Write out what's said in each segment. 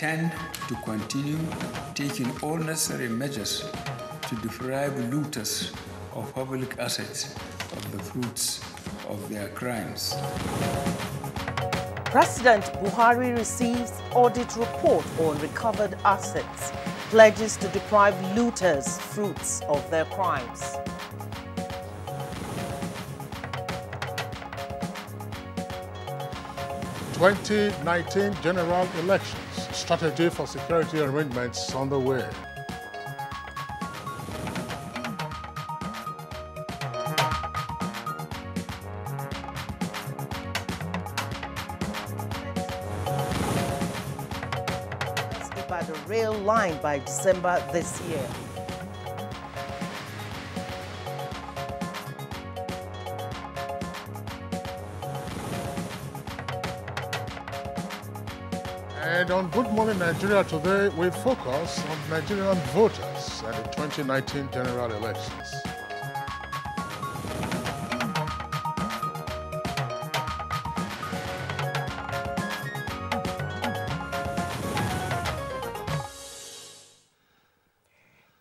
intend to continue taking all necessary measures to deprive looters of public assets of the fruits of their crimes. President Buhari receives audit report on recovered assets, pledges to deprive looters fruits of their crimes. (2019) general elections, strategy for security arrangements on the way. By the rail line by December this year. And on Good Morning Nigeria today, we focus on Nigerian voters at the 2019 general elections.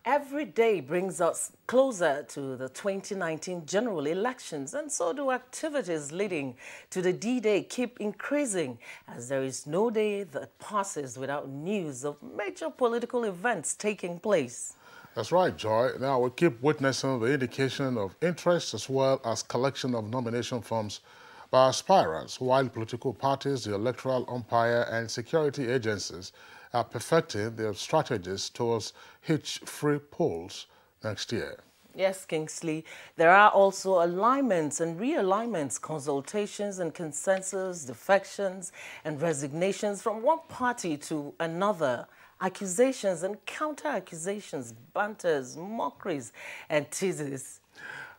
Every day brings us closer to the 2019 general elections, and so do activities leading to the D-Day keep increasing, as there is no day that passes without news of major political events taking place. That's right, Joy. Now we keep witnessing the indication of interest as well as collection of nomination forms by aspirants, while political parties, the electoral umpire, and security agencies are perfecting their strategies towards hitch-free polls next year. Yes, Kingsley. There are also alignments and realignments, consultations and consensus, defections and resignations from one party to another, accusations and counter-accusations, banters, mockeries and teases.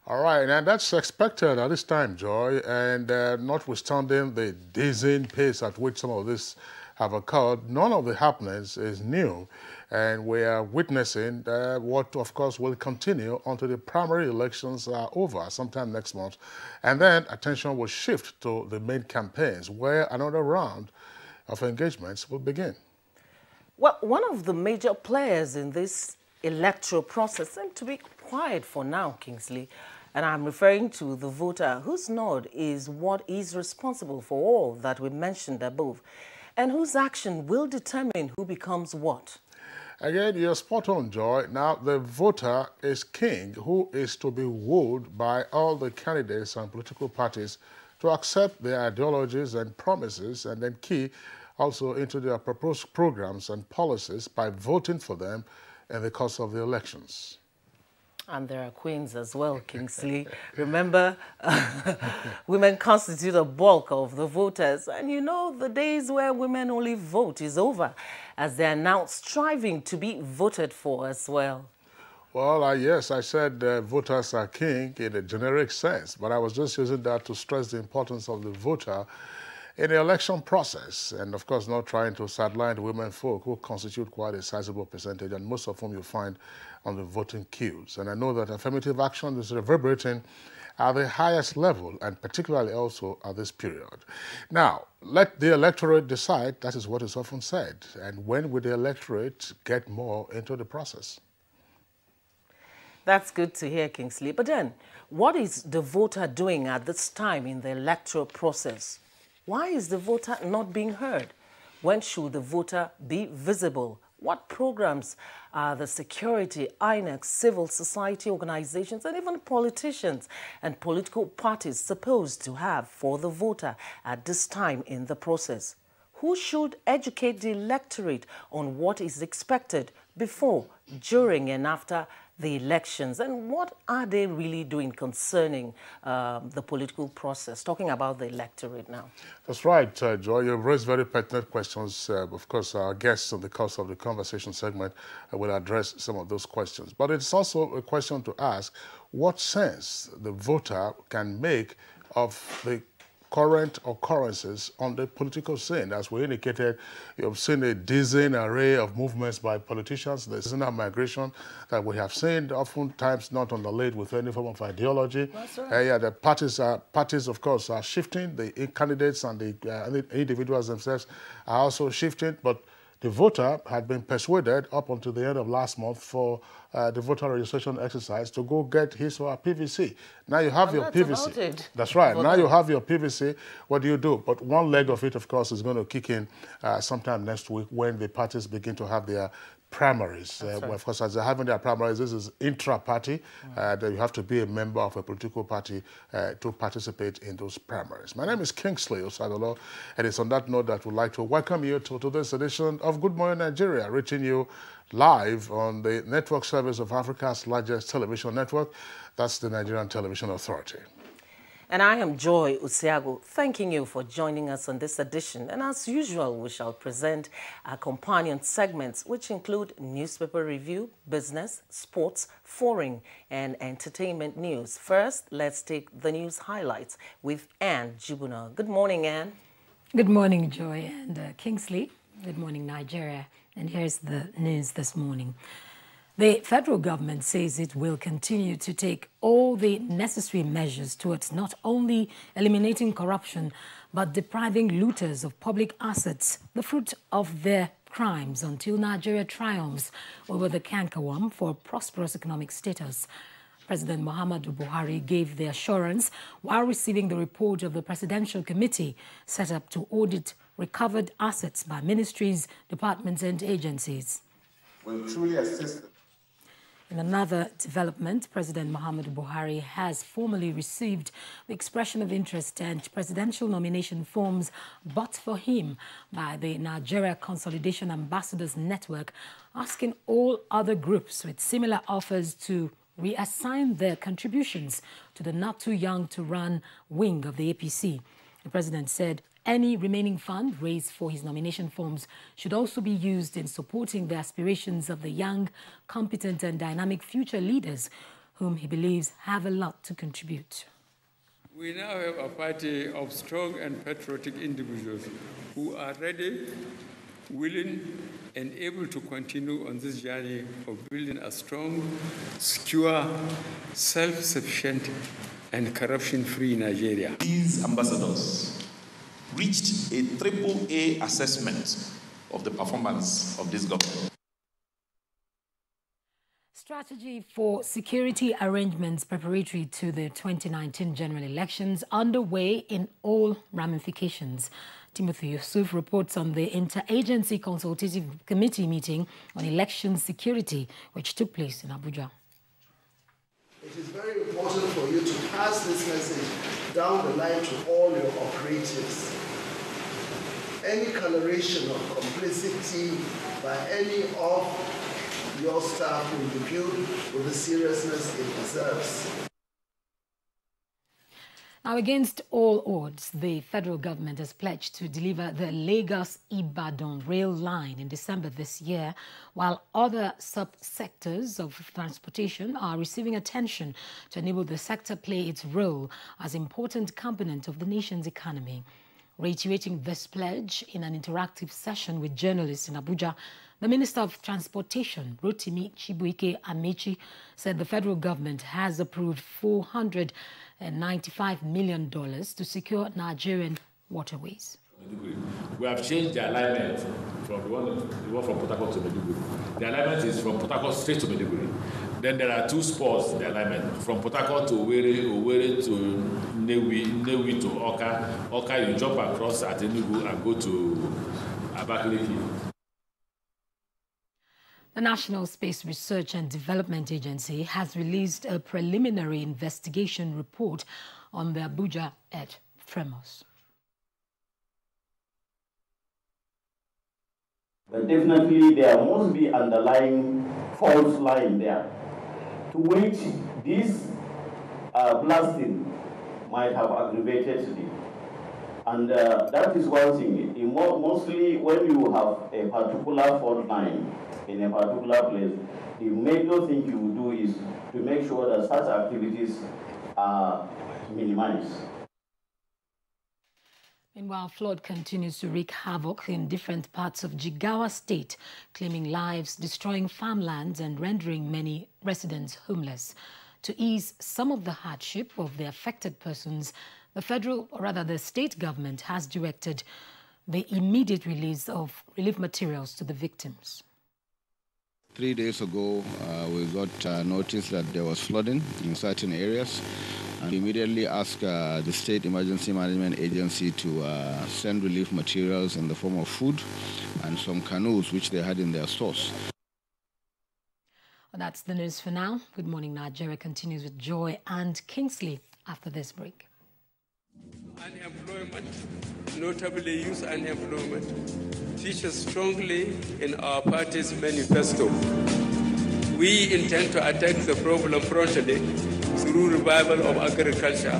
All right, and that's expected at this time, Joy, and notwithstanding the dizzying pace at which some of this have occurred, none of the happenings is new, and we are witnessing what, of course, will continue until the primary elections are over sometime next month, and then attention will shift to the main campaigns, where another round of engagements will begin. Well, one of the major players in this electoral process seems to be quiet for now, Kingsley, and I'm referring to the voter whose nod is what is responsible for all that we mentioned above, and whose action will determine who becomes what. Again, you're spot on, Joy. Now, the voter is king, who is to be wooed by all the candidates and political parties to accept their ideologies and promises, and then key also into their proposed programs and policies by voting for them in the course of the elections. And there are queens as well, Kingsley. Remember, women constitute a bulk of the voters. And you know, the days where women only vote is over, as they are now striving to be voted for as well. Well, yes, I said voters are king in a generic sense, but I was just using that to stress the importance of the voter in the election process, and of course not trying to sideline the women folk who constitute quite a sizable percentage, and most of whom you find on the voting queues. And I know that affirmative action is reverberating at the highest level, and particularly also at this period. Now, let the electorate decide. That is what is often said. And when will the electorate get more into the process? That's good to hear, Kingsley. But then, what is the voter doing at this time in the electoral process? Why is the voter not being heard? When should the voter be visible? What programs are the security, INEC, civil society organizations, and even politicians and political parties supposed to have for the voter at this time in the process? Who should educate the electorate on what is expected before, during, and after the elections? And what are they really doing concerning the political process? Talking about the electorate now. That's right, Joy. You've raised very pertinent questions. Of course, our guests in the course of the conversation segment will address some of those questions. But it's also a question to ask what sense the voter can make of the current occurrences on the political scene. As we indicated, you've seen a dizzying array of movements by politicians. The seasonal migration that we have seen, oftentimes not underlaid with any form of ideology. That's right. Yeah, the parties, of course, are shifting. The candidates and the individuals themselves are also shifting, but the voter had been persuaded up until the end of last month for the voter registration exercise to go get his or her PVC. Now you have your PVC. That's right. Now you have your PVC. What do you do? But one leg of it, of course, is going to kick in sometime next week when the parties begin to have their primaries. Well, of course, as they're having their primaries, this is intra-party. That you have to be a member of a political party to participate in those primaries. My name is Kingsley Osadolo, and it's on that note that we'd like to welcome you to this edition of Good Morning Nigeria, reaching you live on the network service of Africa's largest television network. That's the Nigerian Television Authority. And I am Joy Usiago, thanking you for joining us on this edition. And as usual, we shall present our companion segments, which include newspaper review, business, sports, foreign, and entertainment news. First, let's take the news highlights with Anne Jibuna. Good morning, Anne. Good morning, Joy and Kingsley. Good morning, Nigeria. And here's the news this morning. The federal government says it will continue to take all the necessary measures towards not only eliminating corruption, but depriving looters of public assets, the fruit of their crimes, until Nigeria triumphs over the cankerworm for prosperous economic status. President Muhammadu Buhari gave the assurance while receiving the report of the Presidential Committee set up to audit recovered assets by ministries, departments and agencies. Will truly assist them. In another development, President Muhammadu Buhari has formally received the expression of interest and presidential nomination forms bought for him by the Nigeria Consolidation Ambassadors Network, asking all other groups with similar offers to reassign their contributions to the not-too-young-to-run wing of the APC. The president said any remaining fund raised for his nomination forms should also be used in supporting the aspirations of the young, competent and dynamic future leaders whom he believes have a lot to contribute. We now have a party of strong and patriotic individuals who are ready, willing and able to continue on this journey of building a strong, secure, self-sufficient and corruption-free Nigeria. These ambassadors reached a AAA assessment of the performance of this government. Strategy for security arrangements preparatory to the 2019 general elections underway in all ramifications. Timothy Yusuf reports on the Interagency Consultative Committee meeting on election security, which took place in Abuja. It is very important for you to pass this message down the line to all your operatives. Any coloration of complicity by any of your staff will be viewed with the seriousness it deserves. Now, against all odds, the federal government has pledged to deliver the Lagos-Ibadan rail line in December this year, while other sub-sectors of transportation are receiving attention to enable the sector play its role as an important component of the nation's economy. Reiterating this pledge in an interactive session with journalists in Abuja, the Minister of Transportation, Rotimi Chibuike Amechi, said the federal government has approved $495 million to secure Nigerian waterways. We have changed the alignment from the one from Port Harcourt to Maiduguri. The alignment is from Port Harcourt straight to Maiduguri. Then there are two spots in the alignment, from Port Harcourt to Owerri to Nnewi to Oka. Oka, you jump across at Enugu and go to Abakaliki. The National Space Research and Development Agency has released a preliminary investigation report on the Abuja Earth tremors. But definitely there must be underlying fault line there, to which this blasting might have aggravated it. And that is one thing. Mostly when you have a particular fault line in a particular place, the major thing you do is to make sure that such activities are minimized. Meanwhile, flood continues to wreak havoc in different parts of Jigawa State, claiming lives, destroying farmlands and rendering many residents homeless. To ease some of the hardship of the affected persons, the federal, or rather the state government, has directed the immediate release of relief materials to the victims. 3 days ago, we got notice that there was flooding in certain areas, and we immediately asked the State Emergency Management Agency to send relief materials in the form of food and some canoes which they had in their stores. Well, that's the news for now. Good Morning Nigeria continues with Joy and Kingsley after this break. Unemployment, notably youth unemployment, features strongly in our party's manifesto. We intend to attack the problem frontally through revival of agriculture.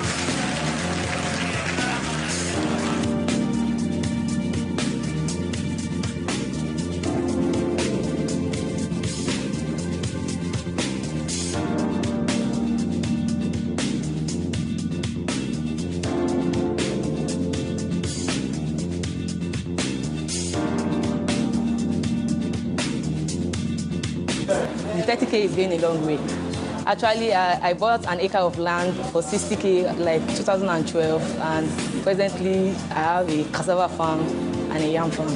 The 30K is going a long way. Actually, I bought an acre of land for 60K like 2012, and presently I have a cassava farm and a yam farm.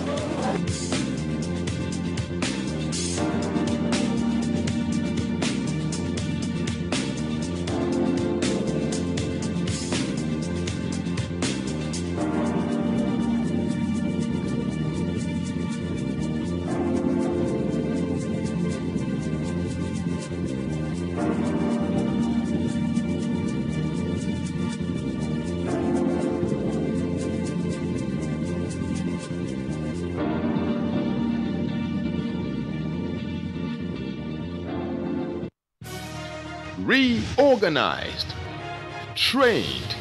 Reorganized, trained,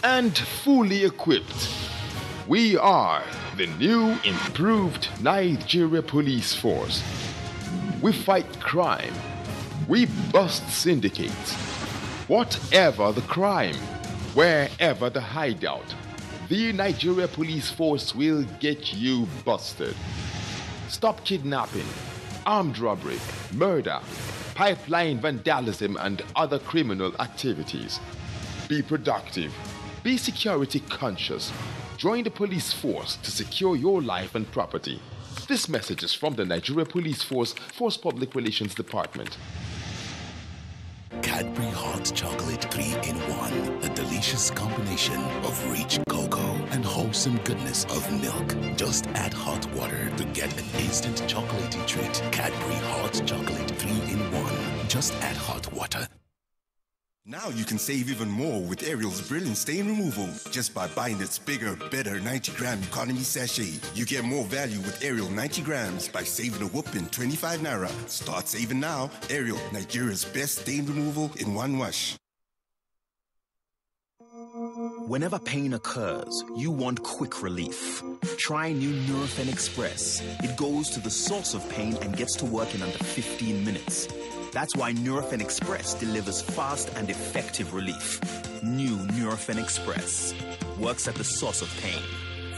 and fully equipped. We are the new improved Nigeria Police Force. We fight crime. We bust syndicates. Whatever the crime, wherever the hideout, the Nigeria Police Force will get you busted. Stop kidnapping, armed robbery, murder, pipeline vandalism, and other criminal activities. Be productive. Be security conscious. Join the police force to secure your life and property. This message is from the Nigeria Police Force Public Relations Department. Cadbury Hot Chocolate 3-in-1, a delicious combination of rich cocoa and wholesome goodness of milk. Just add hot water to get an instant chocolatey treat. Cadbury Hot Chocolate 3-in-1. Just add hot water. Now you can save even more with Ariel's brilliant stain removal. Just by buying its bigger, better 90-gram economy sachet. You get more value with Ariel 90 grams by saving a whopping 25 naira. Start saving now. Ariel, Nigeria's best stain removal in one wash. Whenever pain occurs, you want quick relief. Try new Nurofen Express. It goes to the source of pain and gets to work in under 15 minutes. That's why Nurofen Express delivers fast and effective relief. New Nurofen Express works at the source of pain.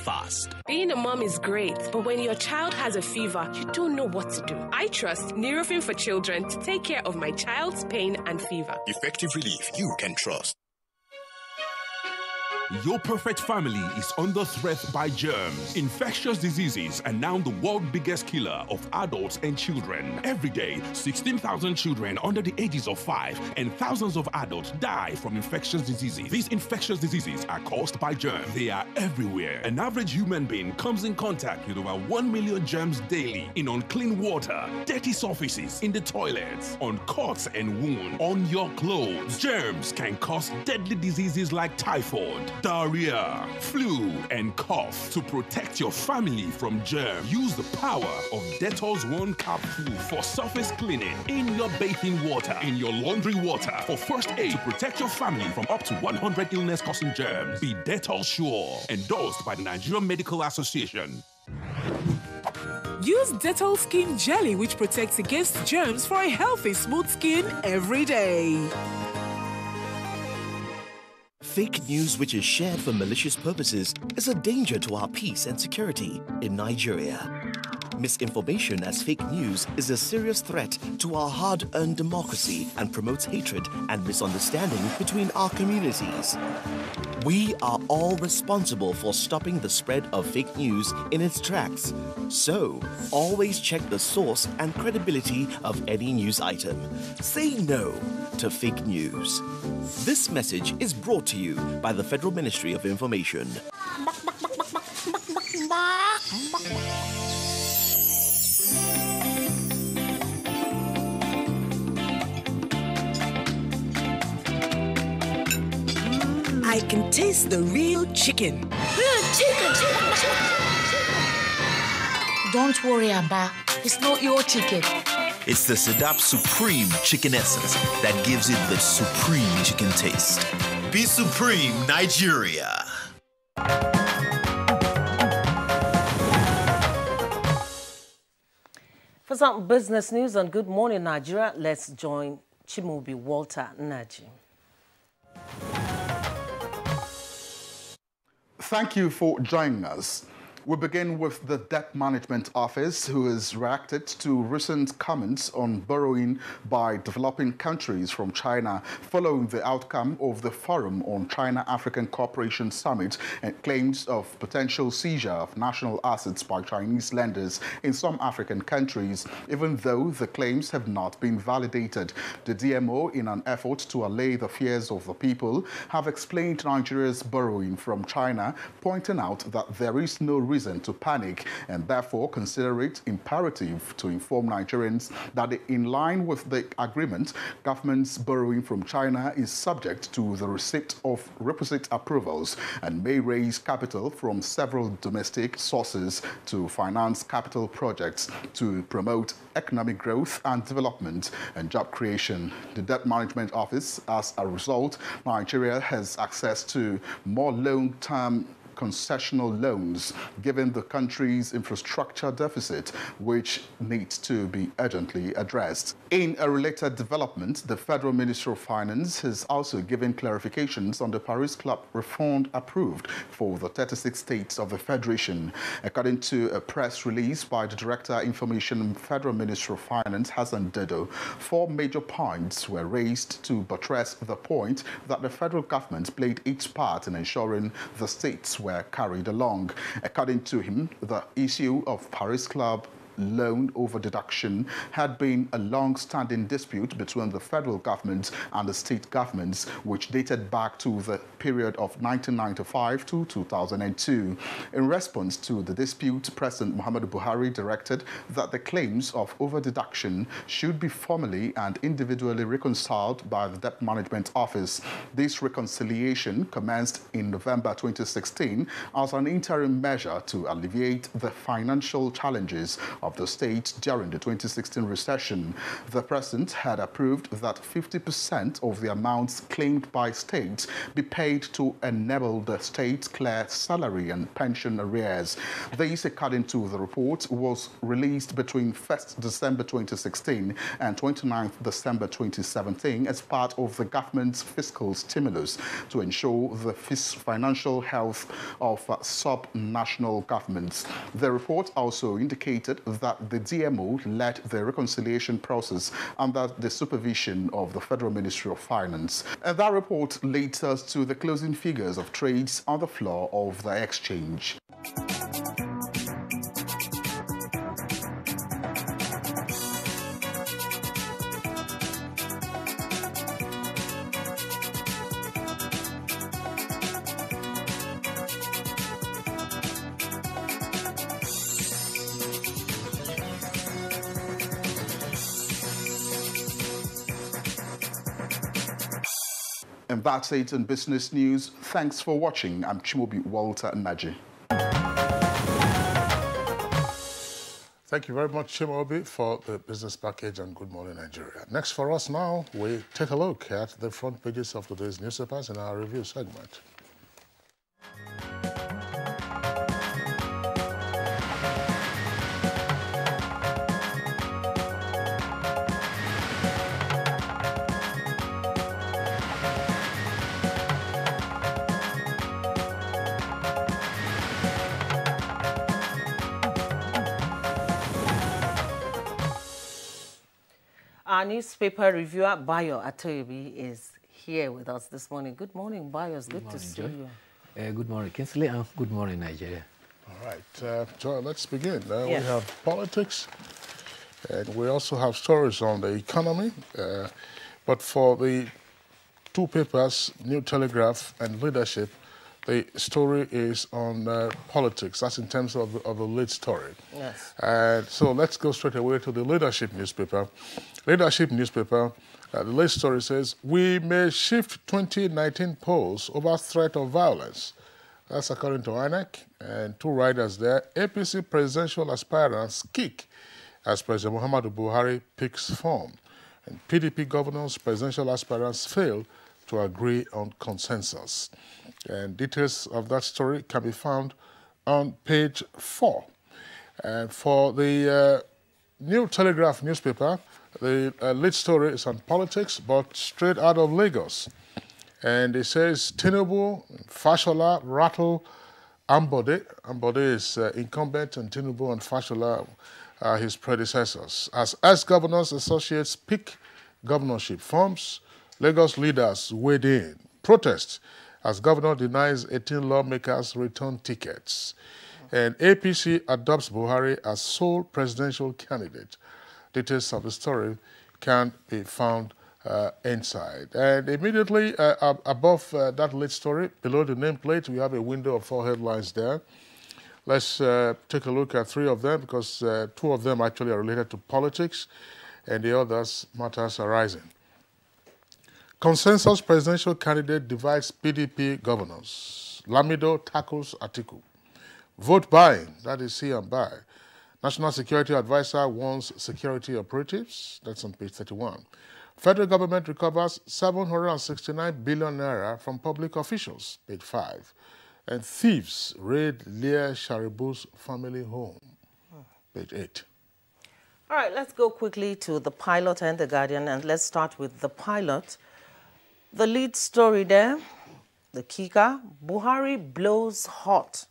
Fast. Being a mom is great, but when your child has a fever, you don't know what to do. I trust Nurofen for Children to take care of my child's pain and fever. Effective relief you can trust. Your perfect family is under threat by germs. Infectious diseases are now the world's biggest killer of adults and children. Every day, 16,000 children under the ages of 5 and thousands of adults die from infectious diseases. These infectious diseases are caused by germs. They are everywhere. An average human being comes in contact with over 1 million germs daily in unclean water, dirty surfaces, in the toilets, on cuts and wounds, on your clothes. Germs can cause deadly diseases like typhoid, diarrhea, flu, and cough. To protect your family from germs, use the power of Dettol's One Capsule for surface cleaning in your bathing water, in your laundry water, for first aid to protect your family from up to 100 illness-causing germs. Be Dettol Sure, endorsed by the Nigerian Medical Association. Use Dettol Skin Jelly, which protects against germs for a healthy, smooth skin every day. Fake news which is shared for malicious purposes is a danger to our peace and security in Nigeria. Misinformation as fake news is a serious threat to our hard-earned democracy and promotes hatred and misunderstanding between our communities. We are all responsible for stopping the spread of fake news in its tracks. So, always check the source and credibility of any news item. Say no to fake news. This message is brought to you by the Federal Ministry of Information. I can taste the real chicken. Don't worry, Abba. It's not your chicken. It's the Sedap Supreme Chicken Essence that gives it the supreme chicken taste. Be Supreme, Nigeria. For some business news on Good Morning Nigeria, let's join Chimaobi Walter Naji. Thank you for joining us. We begin with the Debt Management Office, who has reacted to recent comments on borrowing by developing countries from China following the outcome of the Forum on China-African Cooperation Summit and claims of potential seizure of national assets by Chinese lenders in some African countries, even though the claims have not been validated. The DMO, in an effort to allay the fears of the people, have explained Nigeria's borrowing from China, pointing out that there is no reason to panic and therefore consider it imperative to inform Nigerians that in line with the agreement, government's borrowing from China is subject to the receipt of requisite approvals and may raise capital from several domestic sources to finance capital projects to promote economic growth and development and job creation. The Debt Management Office, as a result, Nigeria has access to more long-term concessional loans, given the country's infrastructure deficit, which needs to be urgently addressed. In a related development, the Federal Ministry of Finance has also given clarifications on the Paris Club refund approved for the 36 states of the Federation. According to a press release by the Director Information Federal Ministry of Finance, Hassan Dedo, 4 major points were raised to buttress the point that the federal government played its part in ensuring the states were carried along. According to him, the issue of Paris Club loan over deduction had been a long-standing dispute between the federal government and the state governments, which dated back to the period of 1995 to 2002. In response to the dispute, President Muhammadu Buhari directed that the claims of over-deduction should be formally and individually reconciled by the Debt Management Office. This reconciliation commenced in November 2016 as an interim measure to alleviate the financial challenges of the state during the 2016 recession. The president had approved that 50% of the amounts claimed by states be paid to enable the state clear salary and pension arrears. This, according to the report, was released between 1st December 2016 and 29th December 2017 as part of the government's fiscal stimulus to ensure the financial health of sub-national governments. The report also indicated that the DMO led the reconciliation process under the supervision of the Federal Ministry of Finance. And that report leads us to the closing figures of trades on the floor of the exchange. And that's it in business news. Thanks for watching. I'm Chimaobi Walter Naji. Thank you very much, Chimaobi, for the business package and Good Morning Nigeria. Next for us now, we take a look at the front pages of today's newspapers in our review segment. Our newspaper reviewer, Bayo Atoyobi, is here with us this morning. Good morning, Bayo. It's good to see you. Good morning, Kingsley, and good morning, Nigeria. All right, Joy, let's begin. Yes. We have politics, and we also have stories on the economy. But for the two papers, New Telegraph and Leadership, the story is on politics. That's in terms of the lead story. Yes. So let's go straight away to the Leadership newspaper. Leadership newspaper, the lead story says, we may shift 2019 polls over threat of violence. That's according to INEC. And two riders there, APC presidential aspirants kick as President Muhammadu Buhari picks form. And PDP governors, presidential aspirants fail to agree on consensus. And details of that story can be found on page 4. And for the New Telegraph newspaper, the lead story is on politics, but straight out of Lagos. And it says, Tinubu, Fashola rattle Ambode. Ambode is incumbent, and Tinubu and Fashola are his predecessors. As ex-governors associates pick governorship forms, Lagos leaders weighed in. Protest as governor denies 18 lawmakers return tickets. And APC adopts Buhari as sole presidential candidate. Details of the story can be found inside. And immediately above that lead story, below the nameplate, we have a window of 4 headlines there. Let's take a look at 3 of them, because 2 of them actually are related to politics, and the others matters arising. Consensus presidential candidate divides PDP governors. Lamido tackles Atiku. Vote buying, that is see and buy. National Security Advisor warns security operatives. That's on page 31. Federal government recovers 769 billion naira from public officials, page 5. And thieves raid Leah Sharibu's family home, page 8. All right, let's go quickly to the Pilot and the Guardian, and let's start with the Pilot. The lead story there, the kicker, Buhari blows hot,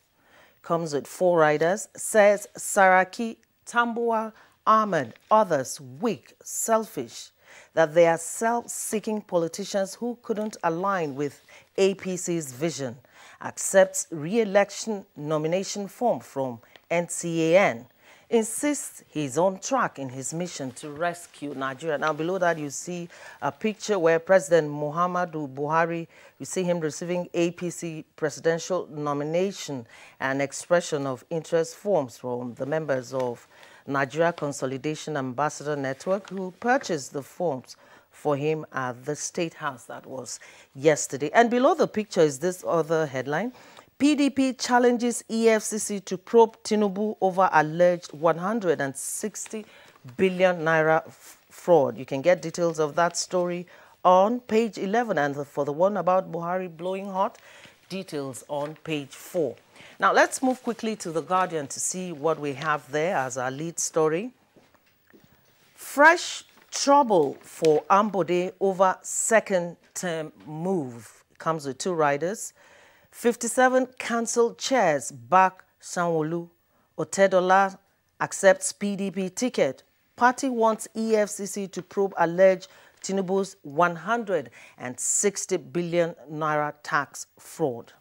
comes with 4 riders, says Saraki, Tambuwal, Ahmed, others weak, selfish, that they are self-seeking politicians who couldn't align with APC's vision, accepts re-election nomination form from NTA, insists he's on track in his mission to rescue Nigeria. Now, below that, you see a picture where President Muhammadu Buhari, you see him receiving APC presidential nomination and expression of interest forms from the members of Nigeria Consolidation Ambassador Network, who purchased the forms for him at the State House. That was yesterday. And below the picture is this other headline. PDP challenges EFCC to probe Tinubu over alleged 160 billion naira fraud. You can get details of that story on page 11. And for the one about Buhari blowing hot, details on page 4. Now, let's move quickly to The Guardian to see what we have there as our lead story. Fresh trouble for Ambode over second-term move. Comes with 2 riders. 57 cancelled chairs back Sanwo-Olu. Otedola accepts PDP ticket. Party wants EFCC to probe alleged Tinubu's 160 billion naira tax fraud.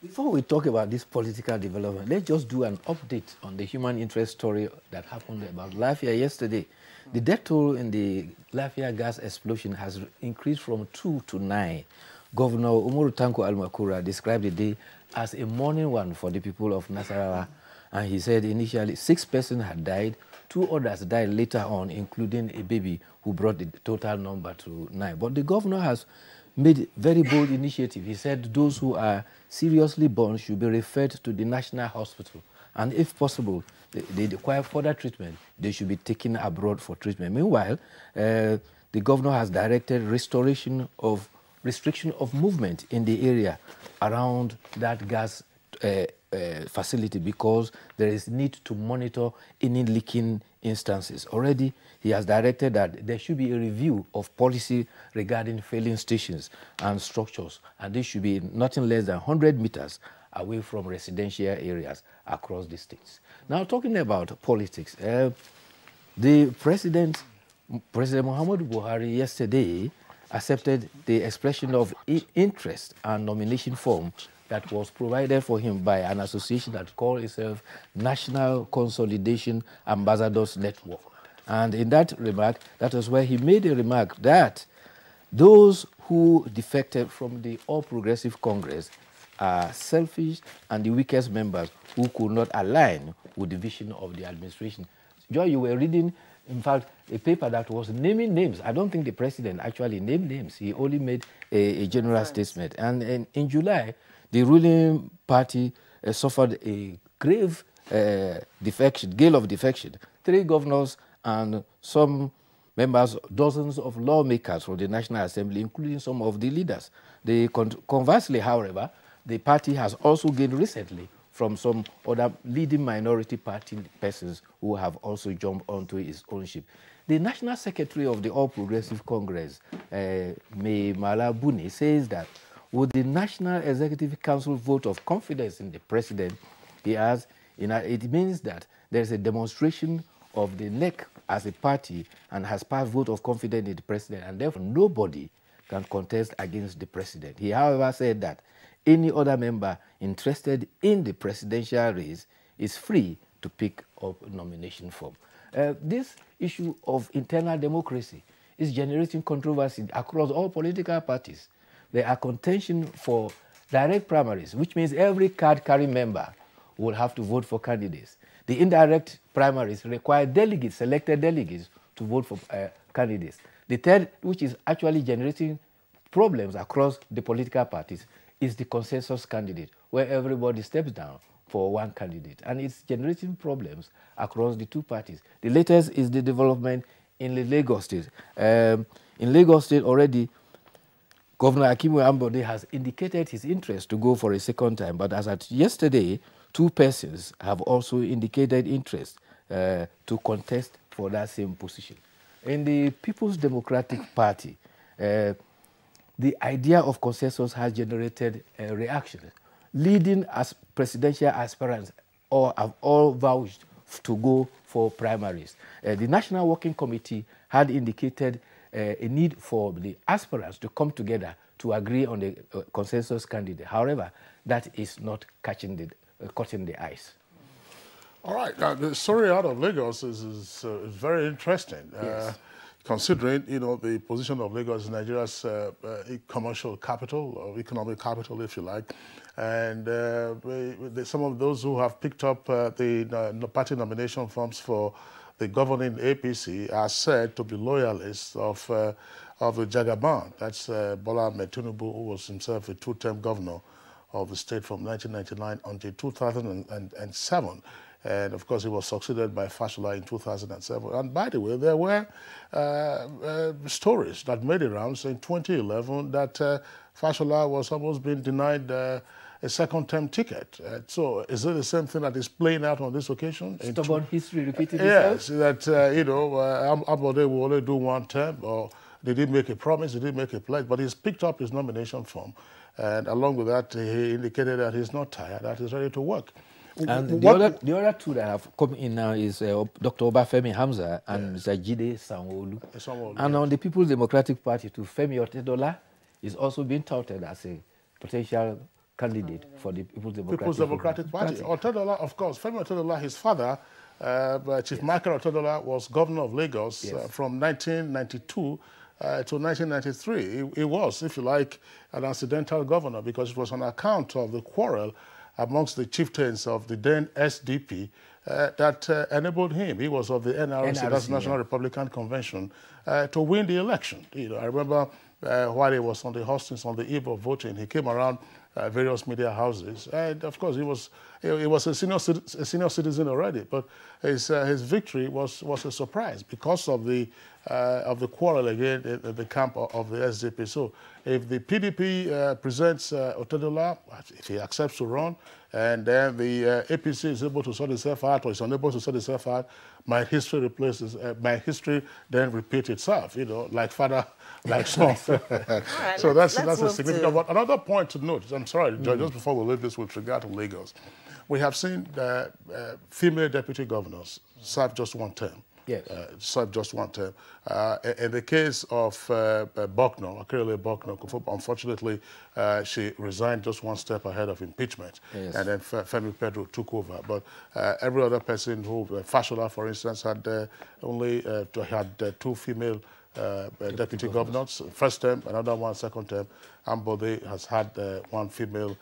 Before we talk about this political development, let's just do an update on the human interest story that happened about Lafia yesterday. The death toll in the Lafia gas explosion has increased from 2 to 9. Governor Umaru Tanko Almakura described the day as a mourning one for the people of Nasarawa, and he said initially 6 persons had died, 2 others died later on, including a baby, who brought the total number to 9. But the governor has made very bold initiative. He said those who are seriously burned should be referred to the National Hospital, and if possible, they require further treatment, they should be taken abroad for treatment. Meanwhile, the governor has directed restriction of movement in the area around that gas facility, because there is need to monitor any leaking instances. Already, he has directed that there should be a review of policy regarding filling stations and structures, and this should be nothing less than 100 meters away from residential areas across the states. Now, talking about politics, the President Muhammadu Buhari yesterday accepted the expression of interest and nomination form that was provided for him by an association that called itself National Consolidation Ambassadors Network. And in that remark, that was where he made a remark that those who defected from the All Progressive Congress are selfish and the weakest members who could not align with the vision of the administration. Joy, you were reading, in fact, a paper that was naming names. I don't think the president actually named names. He only made a general statement. And in July, the ruling party suffered a grave defection, gale of defection. 3 governors and some members, dozens of lawmakers from the National Assembly, including some of the leaders. Conversely, however, the party has also gained recently from some other leading minority party persons who have also jumped onto its ownership. The National Secretary of the All Progressive Congress, May Malabuni, says that with the National Executive Council vote of confidence in the president, it means that there is a demonstration of the NEC as a party and has passed vote of confidence in the president, and therefore nobody can contest against the president. He, however, said that any other member interested in the presidential race is free to pick up nomination form. This issue of internal democracy is generating controversy across all political parties. There are contention for direct primaries, which means every card-carrying member will have to vote for candidates. The indirect primaries require delegates, selected delegates, to vote for candidates. The third, which is actually generating problems across the political parties, is the consensus candidate, where everybody steps down for one candidate. And it's generating problems across the two parties. The latest is the development in the Lagos State. In Lagos State already, Governor Akinwumi Ambode has indicated his interest to go for a second time, but as at yesterday, 2 persons have also indicated interest to contest for that same position. In the People's Democratic Party, the idea of consensus has generated a reaction. Leading as presidential aspirants have all vouched to go for primaries. The National Working Committee had indicated a need for the aspirants to come together to agree on the consensus candidate. However, that is not cutting the ice. All right, now the story out of Lagos is very interesting. Yes. Considering, the position of Lagos as Nigeria's commercial capital, or economic capital, if you like, and some of those who have picked up the party nomination forms for the governing APC are said to be loyalists of the Jagaban. That's Bola Ahmed Tinubu, who was himself a 2-term governor of the state from 1999 until 2007. And of course, he was succeeded by Fashola in 2007. And by the way, there were stories that made the rounds in 2011 that Fashola was almost being denied a second-term ticket. So is it the same thing that is playing out on this occasion? Stubborn history repeating itself? Yes, that, Ambode will only do 1 term, or they did make a promise, they did make a pledge, but he's picked up his nomination form. And along with that, he indicated that he's not tired, that he's ready to work. And the other 2 that have come in now is Dr. Obafemi Hamza and Mr. Jide Sanwo-Olu. And on the People's Democratic Party, Femi Otedola is also being touted as a potential candidate for the People's Democratic Party. Otedola, of course, Femi Otedola, his father, Chief Michael Otedola, was governor of Lagos from 1992 to 1993. He was, if you like, an accidental governor because it was on account of the quarrel amongst the chieftains of the then SDP that enabled him. He was of the NRC, that's National Republican Convention, to win the election. I remember while he was on the hustings on the eve of voting, he came around various media houses, and of course he was a senior citizen already, but his victory was a surprise because of the of the quarrel again in the camp of the SDP. So if the PDP presents Otedola, if he accepts to run, and then the APC is able to sort itself out or is unable to sort itself out, my history then repeats itself, you know, like father, like son. Right, so that's a significant one. Another point to note, I'm sorry, George, just before we leave this with regard to Lagos, we have seen female deputy governors serve just one term. Yes. Serve just one term. In the case of Bucknor, Akerele Bucknor, unfortunately, she resigned just one step ahead of impeachment. Yes. And then Femi Pedro took over. But every other person who, Fashola, for instance, had only had two female deputy governors, first term, another one second term. Ambode has had one female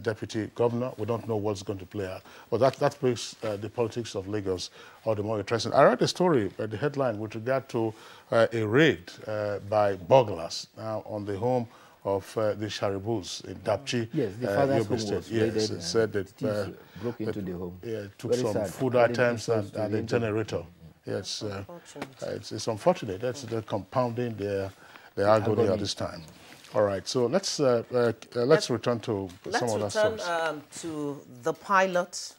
deputy governor. We don't know what's going to play out. But that makes the politics of Lagos all the more interesting. I read a story, the headline, with regard to a raid by burglars now on the home of the Sharibus in Dapchi. Yes, the father's home State. was yes, raided it said that broke into the home. Yeah, took Very some sad. food items and a generator. Yes, it's unfortunate. That's the compounding the agony at this time. All right, so let's return to some other stories. Let's return to the Pilot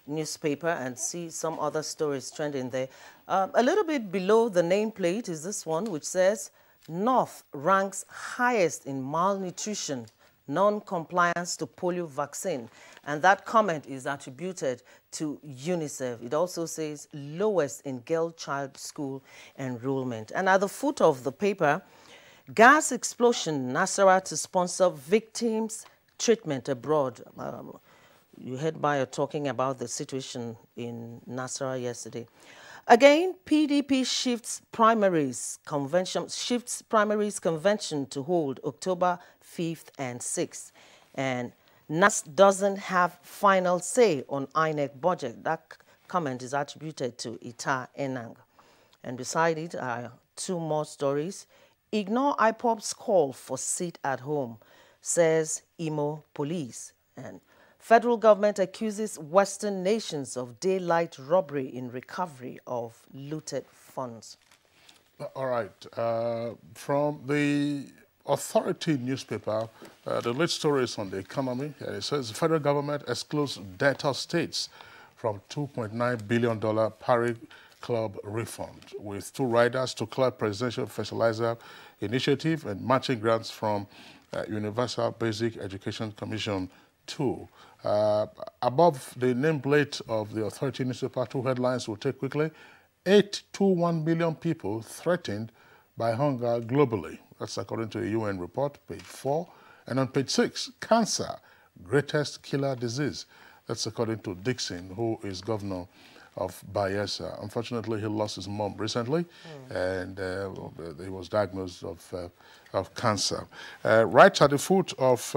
newspaper and see some other stories trending there. A little bit below the nameplate is this one, which says, North ranks highest in malnutrition, non-compliance to polio vaccine. And that comment is attributed to UNICEF. It also says lowest in girl child school enrollment. And at the foot of the paper, gas explosion, Nasarawa to sponsor victims' treatment abroad. You heard Bayo talking about the situation in Nasarawa yesterday. Again, PDP shifts primaries convention to hold October 5th and 6th. And NAS doesn't have final say on INEC budget. That comment is attributed to Ita Enang. And beside it are two more stories. Ignore IPOB's call for sit at home, says Imo police. And federal government accuses Western nations of daylight robbery in recovery of looted funds. All right. From the Authority newspaper, the lead story is on the economy. It says the federal government excludes debtor states from $2.9 billion Paris Club refund, with two riders to club presidential fertilizer initiative and matching grants from Universal Basic Education Commission 2. Above the nameplate of the Authority newspaper, two headlines we'll take quickly. 8 to 1 million people threatened by hunger globally. That's according to a UN report, page 4. And on page 6, cancer, greatest killer disease. That's according to Dixon, who is governor of Bayelsa. Unfortunately, he lost his mom recently, and he was diagnosed of cancer. Right at the foot of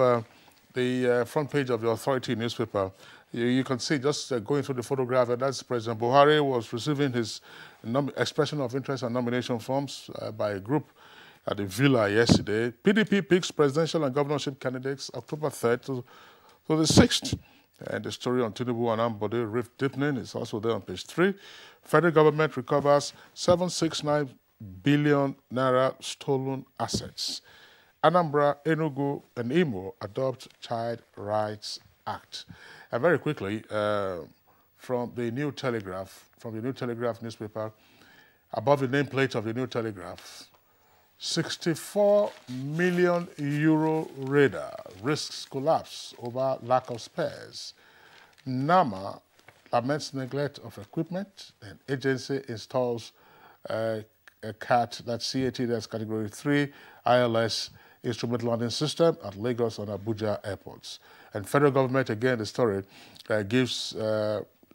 the front page of the Authority newspaper, you can see, just going through the photograph, and that's President Buhari was receiving his expression of interest and nomination forms by a group at the villa yesterday. PDP picks presidential and governorship candidates October 3rd to the 6th. And the story on Tinubu and Ambode rift deepening is also there on page 3. Federal government recovers 769 billion naira stolen assets. Anambra, Enugu, and Imo adopt Child Rights Act. And very quickly, from the New Telegraph newspaper, above the nameplate of the New Telegraph, 64 million euro radar risks collapse over lack of spares. NAMA laments neglect of equipment, and agency installs a CAT, that's CAT, that's category 3, ILS instrument landing system at Lagos and Abuja airports. And federal government, again, the story gives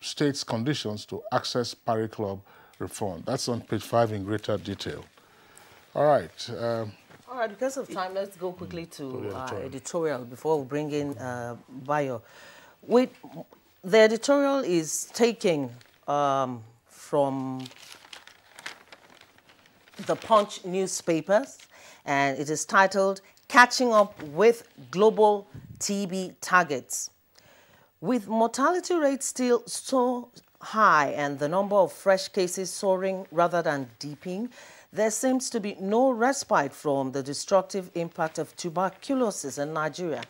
states conditions to access Paris Club reform. That's on page 5 in greater detail. All right. All right, because of time, let's go quickly to editorial before we bring in Bayo. The editorial is taking from the Punch newspapers, and it is titled, Catching Up with Global TB Targets. With mortality rates still so high and the number of fresh cases soaring rather than dipping, there seems to be no respite from the destructive impact of tuberculosis in Nigeria.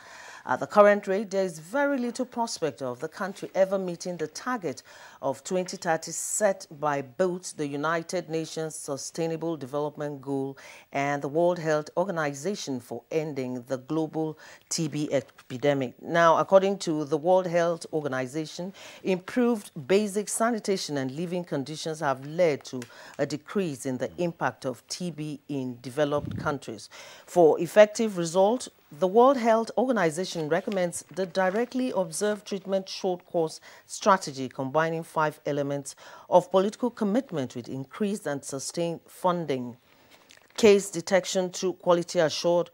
At the current rate, there is very little prospect of the country ever meeting the target of 2030 set by both the United Nations Sustainable Development Goal and the World Health Organization for ending the global TB epidemic. Now, according to the World Health Organization, improved basic sanitation and living conditions have led to a decrease in the impact of TB in developed countries. For effective results, the World Health Organization recommends the directly observed treatment short course strategy combining 5 elements of political commitment with increased and sustained funding: case detection through quality assured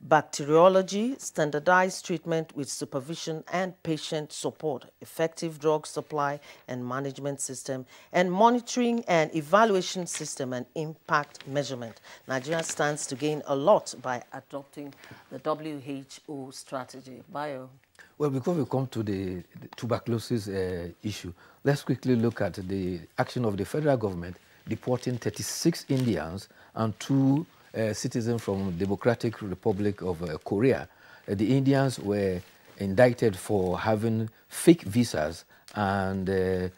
bacteriology, standardized treatment with supervision and patient support, effective drug supply and management system, and monitoring and evaluation system and impact measurement. Nigeria stands to gain a lot by adopting the WHO strategy. Bayo. Well, before we come to the tuberculosis issue, let's quickly look at the action of the federal government deporting 36 Indians and 2 citizens from Democratic Republic of Korea. The Indians were indicted for having fake visas and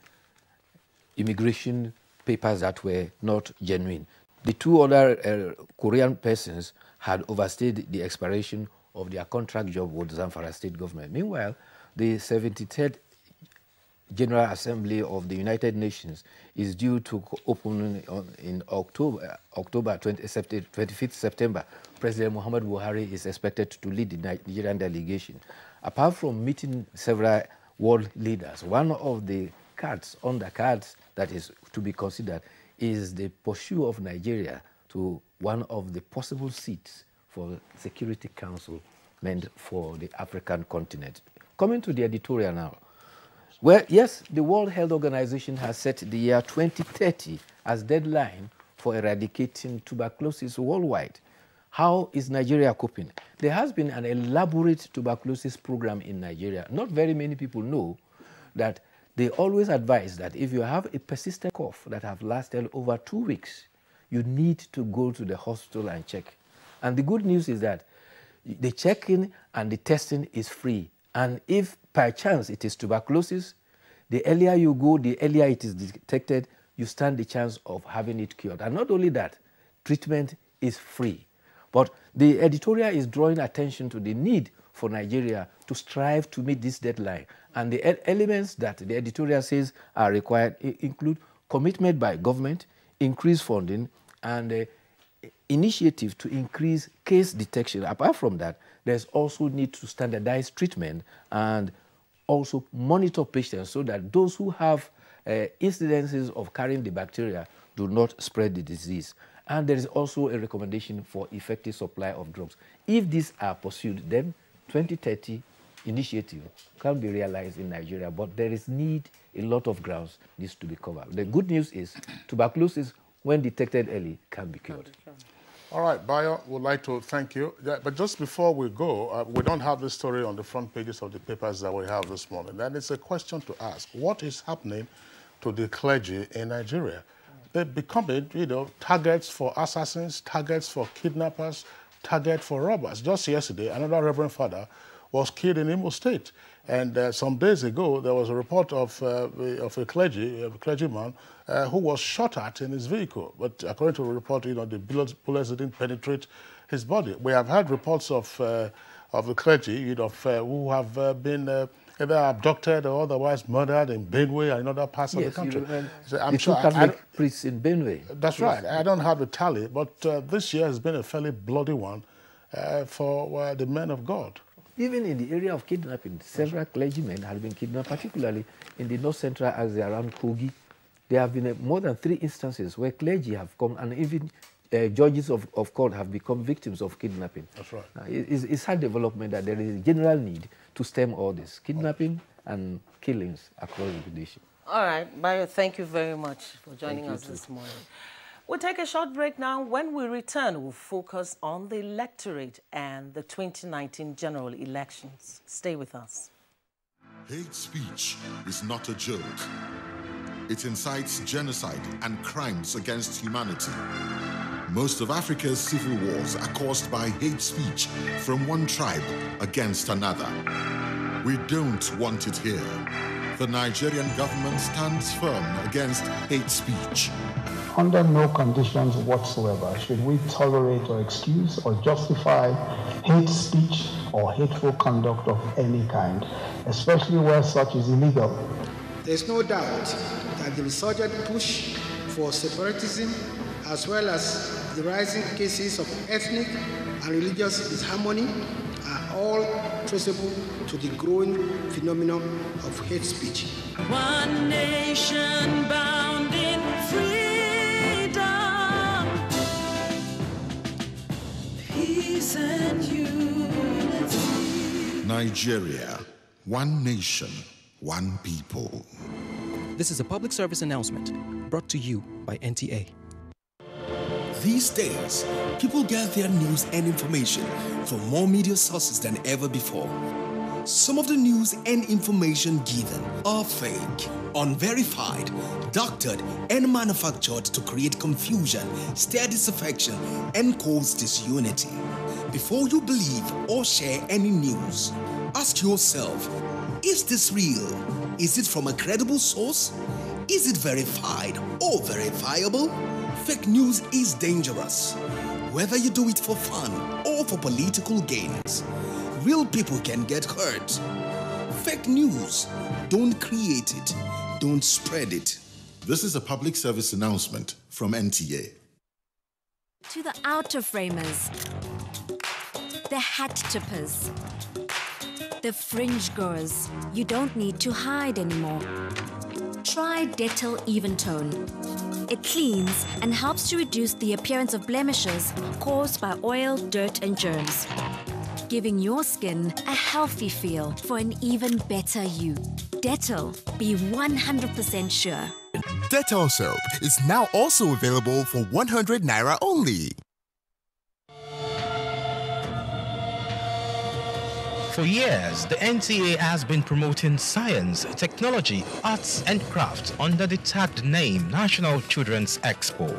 immigration papers that were not genuine. The 2 other Korean persons had overstayed the expiration of their contract job with Zamfara State government. Meanwhile, the 73rd General Assembly of the United Nations is due to open in October 25th September. President Muhammad Buhari is expected to lead the Nigerian delegation. Apart from meeting several world leaders, one of the cards on the cards that is to be considered is the pursuit of Nigeria to one of the possible seats for Security Council meant for the African continent. Coming to the editorial now. Well, yes, the World Health Organization has set the year 2030 as deadline for eradicating tuberculosis worldwide. How is Nigeria coping? There has been an elaborate tuberculosis program in Nigeria. Not very many people know that they always advise that if you have a persistent cough that have lasted over 2 weeks, you need to go to the hospital and check. And the good news is that the checking and the testing is free. And if by chance it is tuberculosis, the earlier you go, the earlier it is detected, you stand the chance of having it cured. And not only that, treatment is free. But the editorial is drawing attention to the need for Nigeria to strive to meet this deadline. And the elements that the editorial says are required include commitment by government, increased funding, and initiative to increase case detection. Apart from that, there's also need to standardize treatment and also monitor patients so that those who have incidences of carrying the bacteria do not spread the disease. And there is also a recommendation for effective supply of drugs. If these are pursued, then 2030 initiative can be realized in Nigeria, but there is need, a lot of grounds needs to be covered. The good news is tuberculosis, when detected early, can be cured. All right, Bayo, would like to thank you. Yeah, but just before we go, we don't have this story on the front pages of the papers that we have this morning. And it's a question to ask. What is happening to the clergy in Nigeria? They're becoming, targets for assassins, targets for kidnappers, targets for robbers. Just yesterday, another Reverend Father was killed in Imo State. And some days ago, there was a report of a clergyman who was shot at in his vehicle. But according to the report, the bullets didn't penetrate his body. We have had reports of the clergy, who have been either abducted or otherwise murdered in Benue and in other parts of the country. I'm sure Catholic priests in Benue. That's right. I don't have the tally, but this year has been a fairly bloody one for the men of God. Even in the area of kidnapping, several clergymen have been kidnapped, particularly in the north-central area around Kogi. There have been more than 3 instances where clergy have come, and even judges of court have become victims of kidnapping. That's right. It's hard development that there is a general need to stem all this, kidnapping and killings across the nation. All right, Bayo, thank you very much for joining us this morning. We'll take a short break now. When we return, we'll focus on the electorate and the 2019 general elections. Stay with us. Hate speech is not a joke. It incites genocide and crimes against humanity. Most of Africa's civil wars are caused by hate speech from one tribe against another. We don't want it here. The Nigerian government stands firm against hate speech. Under no conditions whatsoever should we tolerate or excuse or justify hate speech or hateful conduct of any kind, especially where such is illegal. There is no doubt that the resurgent push for separatism, as well as the rising cases of ethnic and religious disharmony, are all traceable to the growing phenomenon of hate speech. One nation bound in freedom, peace and unity. Nigeria, one nation, one people. This is a public service announcement brought to you by NTA. These days, people get their news and information from more media sources than ever before. Some of the news and information given are fake, unverified, doctored, and manufactured to create confusion, stir disaffection, and cause disunity. Before you believe or share any news, ask yourself, is this real? Is it from a credible source? Is it verified or verifiable? Fake news is dangerous, whether you do it for fun or for political gains. Real people can get hurt. Fake news, don't create it, don't spread it. This is a public service announcement from NTA. To the outer framers, the hat tippers, the fringe goers, you don't need to hide anymore. Try Dettol Even Tone. It cleans and helps to reduce the appearance of blemishes caused by oil, dirt, and germs, giving your skin a healthy feel for an even better you. Dettol, be 100% sure. Dettol soap is now also available for 100 Naira only. For years, the NTA has been promoting science, technology, arts and crafts under the tagged name National Children's Expo.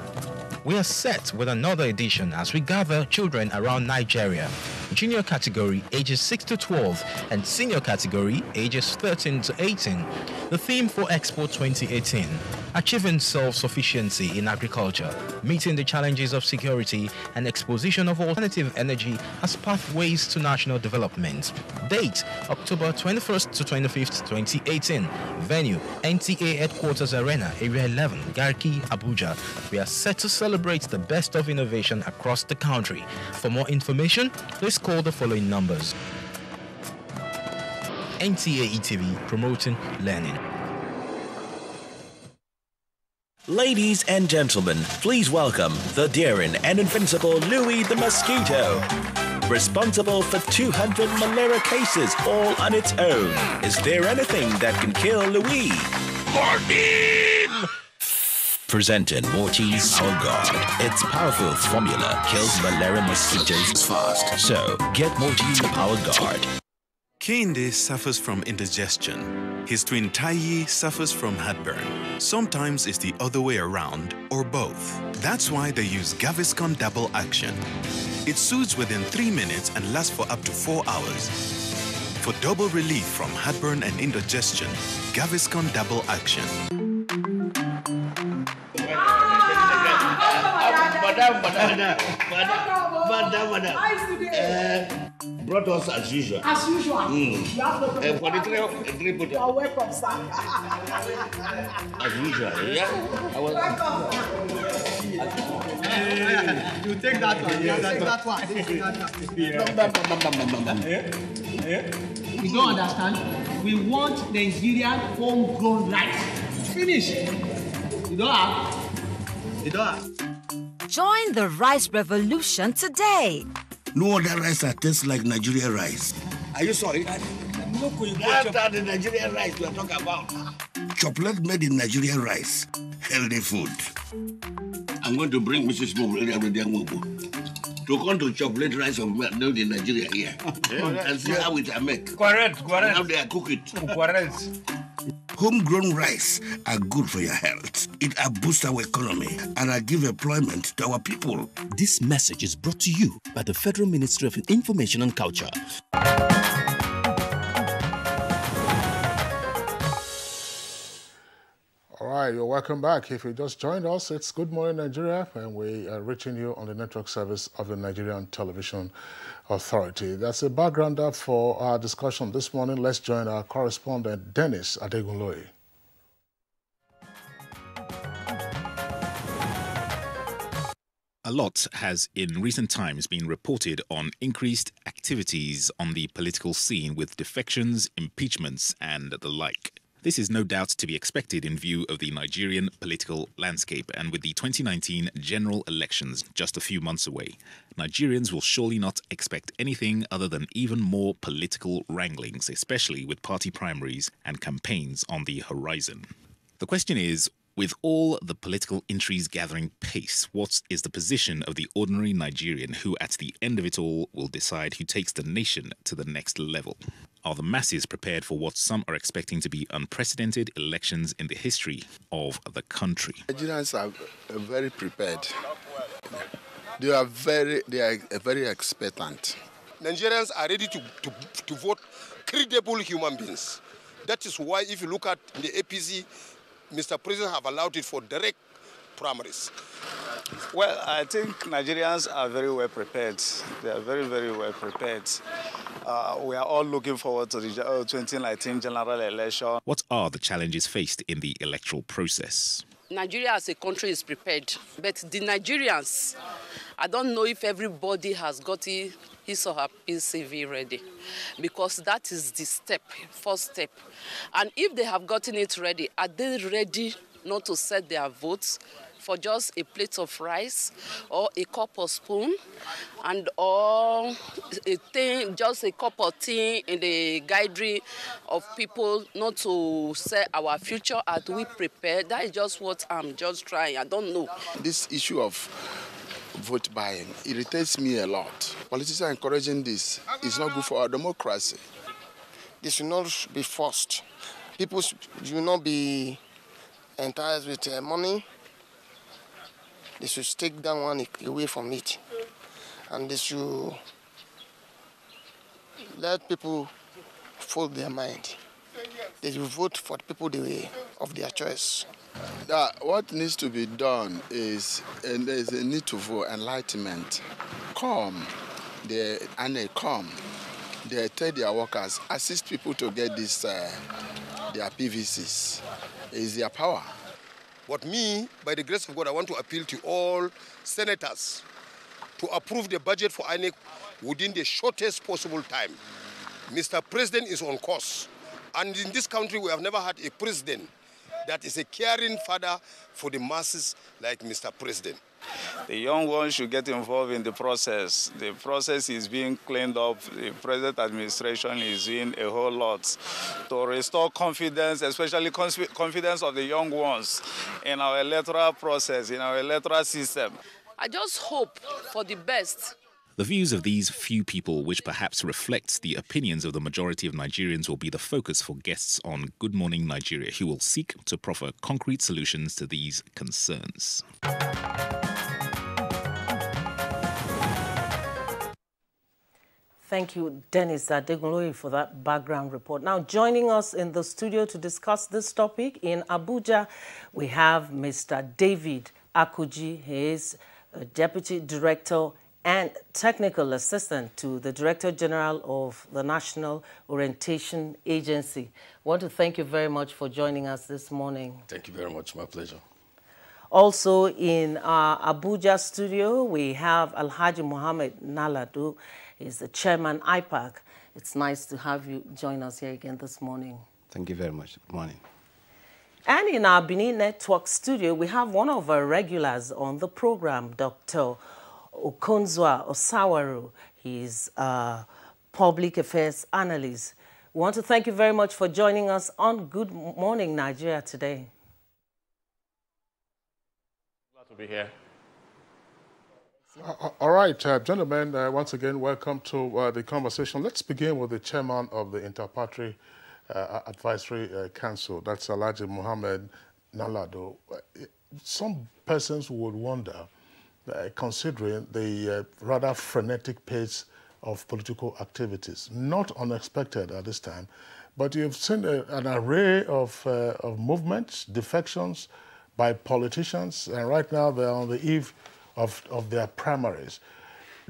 We are set with another edition as we gather children around Nigeria, junior category ages 6 to 12 and senior category ages 13 to 18. The theme for Expo 2018, achieving self-sufficiency in agriculture, meeting the challenges of security and exposition of alternative energy as pathways to national development. Date, October 21st to 25th, 2018. Venue, NTA Headquarters Arena, Area 11, Garki, Abuja. We are set to celebrate the best of innovation across the country. For more information, please call the following numbers. NTA ETV, promoting learning. Ladies and gentlemen, please welcome the daring and invincible Louis the Mosquito. Responsible for 200 malaria cases all on its own. Is there anything that can kill Louis? Morphine! Presenting Mortise Power Guard. Its powerful formula kills malaria mosquitoes fast. So, get Mortise Power Guard. Kehinde suffers from indigestion. His twin Taiyi suffers from heartburn. Sometimes it's the other way around, or both. That's why they use Gaviscon Double Action. It soothes within 3 minutes and lasts for up to 4 hours. For double relief from heartburn and indigestion, Gaviscon Double Action. Madam. Brought us as usual. As usual. You have no problem. For the three put. You are welcome, sir. As usual, yeah? You take that one. You take that one. You don't understand? We want Nigerian homegrown rice. Finish. You don't have. Join the rice revolution today. No other rice that tastes like Nigerian rice. Are you sorry? That's the Nigerian rice we are talking about. Chocolate made in Nigerian rice. Healthy food. I'm going to bring Mrs. Mobo to come to chocolate rice of made in Nigeria here. And see how it are made. Correct. How they are cook it. Correct. Homegrown rice are good for your health. It boosts our economy and give employment to our people. This message is brought to you by the Federal Ministry of Information and Culture. All right, you're welcome back. If you just joined us, it's Good Morning Nigeria, and we are reaching you on the network service of the Nigerian Television Authority. That's a background up for our discussion this morning. Let's join our correspondent, Dennis Adegunloye. A lot has in recent times been reported on increased activities on the political scene with defections, impeachments, and the like. This is no doubt to be expected in view of the Nigerian political landscape, and with the 2019 general elections just a few months away, Nigerians will surely not expect anything other than even more political wranglings, especially with party primaries and campaigns on the horizon. The question is, with all the political intrigues gathering pace, what is the position of the ordinary Nigerian who, at the end of it all, will decide who takes the nation to the next level? Are the masses prepared for what some are expecting to be unprecedented elections in the history of the country? Nigerians are very prepared. They are very expectant. Nigerians are ready to vote credible human beings. That is why, if you look at the APC, Mr. President have allowed it for direct primaries. Well, I think Nigerians are very well prepared. They are very, very well prepared. We are all looking forward to the 2019 general election. What are the challenges faced in the electoral process? Nigeria as a country is prepared, but the Nigerians, I don't know if everybody has got his or her PCV ready, because that is the first step. And if they have gotten it ready, are they ready not to set their votes for just a plate of rice or a cup of spoon and or a thing, just a cup of tea in the gathering of people, not to set our future? Are we prepared? That is just what I'm just trying. I don't know. This issue of vote buying irritates me a lot. Politicians are encouraging this. It's not good for our democracy. This should not be forced. People should not be enticed with money. They should take that one away from it. And they should let people fold their mind. They should vote for the people of their choice. What needs to be done is, and there's a need to vote enlightenment. They tell their workers, assist people to get this, their PVCs. It's their power. But me, by the grace of God, I want to appeal to all senators to approve the budget for INEC within the shortest possible time. Mr. President is on course. And in this country, we have never had a president that is a caring father for the masses like Mr. President. The young ones should get involved in the process. The process is being cleaned up. The present administration is doing a whole lot to restore confidence, especially confidence of the young ones in our electoral process, in our electoral system. I just hope for the best. The views of these few people, which perhaps reflects the opinions of the majority of Nigerians, will be the focus for guests on Good Morning Nigeria, who will seek to proffer concrete solutions to these concerns. Thank you, Dennis Adegunloye, for that background report. Now, joining us in the studio to discuss this topic in Abuja, we have Mr. David Akuji. He is a Deputy Director and Technical Assistant to the Director General of the National Orientation Agency. I want to thank you very much for joining us this morning. Thank you very much. My pleasure. Also in our Abuja studio, we have Alhaji Mohammed Naladu. He's the chairman IPAC. It's nice to have you join us here again this morning. Thank you very much. Good morning. And in our Benin Network studio, we have one of our regulars on the program, Dr. Okonzwa Osawaru. He's a public affairs analyst. We want to thank you very much for joining us on Good Morning Nigeria today. Glad to be here. All right, gentlemen, once again, welcome to the conversation. Let's begin with the chairman of the Interparty Advisory Council, that's Alhaji Mohammed Nalado. Some persons would wonder, considering the rather frenetic pace of political activities, not unexpected at this time, but you've seen an array of movements, defections by politicians, and right now they're on the eve of their primaries.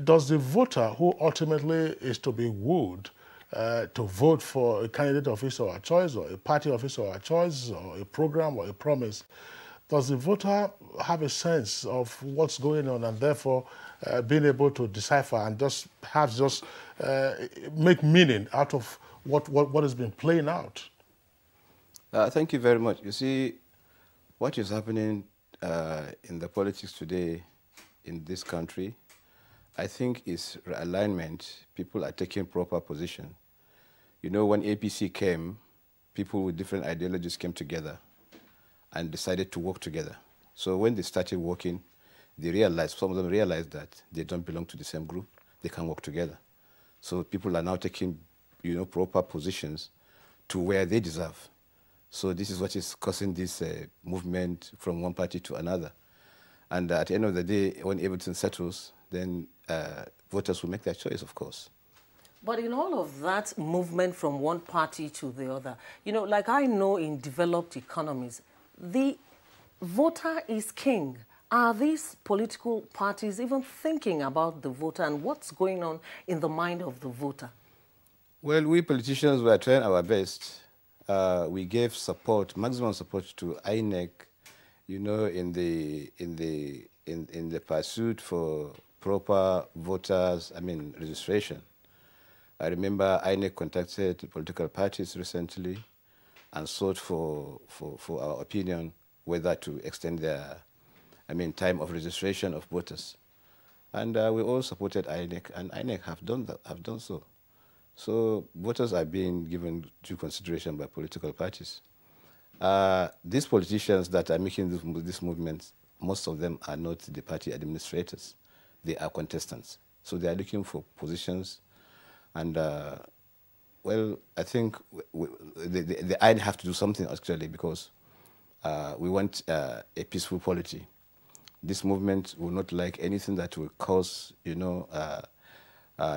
Does the voter who ultimately is to be wooed to vote for a candidate of his or her choice, or a party of his or her choice, or a program or a promise, does the voter have a sense of what's going on and therefore being able to decipher and just make meaning out of what has been playing out? Thank you very much. You see, what is happening in the politics today in this country, I think is realignment. People are taking proper position. You know, when APC came, people with different ideologies came together and decided to work together. So when they started working, they realized, some of them realized that they don't belong to the same group, they can work together. So people are now taking, you know, proper positions to where they deserve. So this is what is causing this movement from one party to another. And at the end of the day, when everything settles, then voters will make their choice, of course. But in all of that movement from one party to the other, you know, like I know in developed economies, the voter is king. Are these political parties even thinking about the voter and what's going on in the mind of the voter? Well, we politicians were trying our best. We gave support, maximum support to INEC, you know, in the pursuit for proper voters, registration. I remember INEC contacted political parties recently and sought for our opinion whether to extend their, time of registration of voters. And we all supported INEC, and INEC have done so. So voters are being given due consideration by political parties. These politicians that are making these movements, most of them are not the party administrators. They are contestants. So they are looking for positions. And, well, I think the INEC have to do something actually, because we want a peaceful polity. This movement will not like anything that will cause,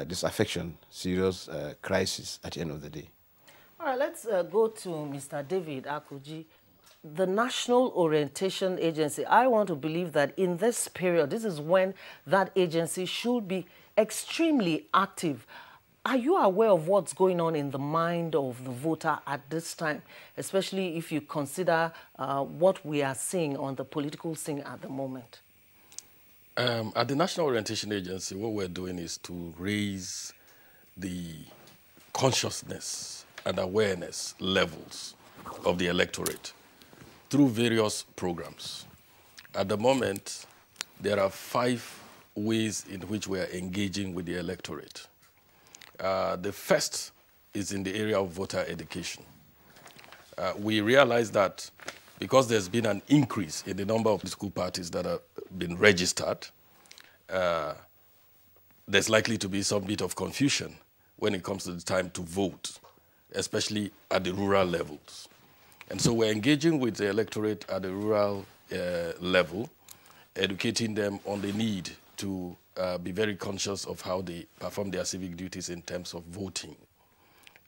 disaffection, serious crisis at the end of the day. All right, let's go to Mr. David Akuji. The National Orientation Agency, I want to believe that in this period, this is when that agency should be extremely active. Are you aware of what's going on in the mind of the voter at this time, especially if you consider what we are seeing on the political scene at the moment? At the National Orientation Agency, what we're doing is to raise the consciousness and awareness levels of the electorate through various programs. At the moment, there are 5 ways in which we are engaging with the electorate. The first is in the area of voter education. We realize that because there's been an increase in the number of political parties that have been registered, there's likely to be some bit of confusion when it comes to the time to vote, especially at the rural levels. And so we're engaging with the electorate at the rural level, educating them on the need to be very conscious of how they perform their civic duties in terms of voting.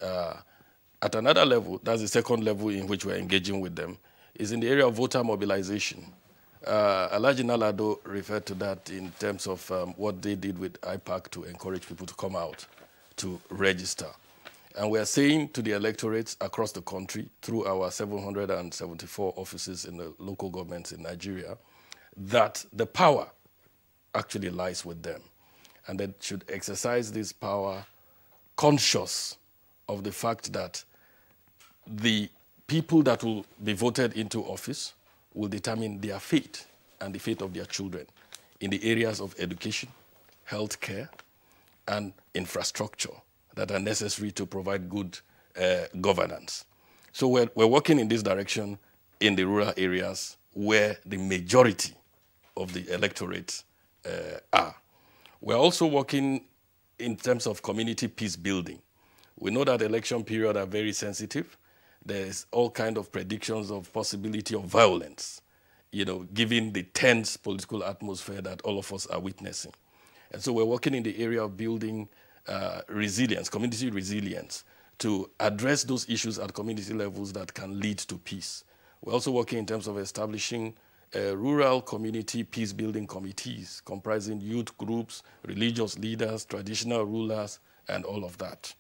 At another level, that's the second level in which we're engaging with them, is in the area of voter mobilization. Alhaji Nalado referred to that in terms of what they did with IPAC to encourage people to come out to register. And we're saying to the electorates across the country, through our 774 offices in the local governments in Nigeria, that the power actually lies with them. And they should exercise this power conscious of the fact that the people that will be voted into office will determine their fate and the fate of their children in the areas of education, healthcare, and infrastructure that are necessary to provide good governance. So we're working in this direction in the rural areas where the majority of the electorate are. We're also working in terms of community peace building. We know that election periods are very sensitive, there's all kind of predictions of possibility of violence, you know, given the tense political atmosphere that all of us are witnessing. And so we're working in the area of building resilience, community resilience, to address those issues at community levels that can lead to peace. We're also working in terms of establishing rural community peace-building committees comprising youth groups, religious leaders, traditional rulers, and all of that.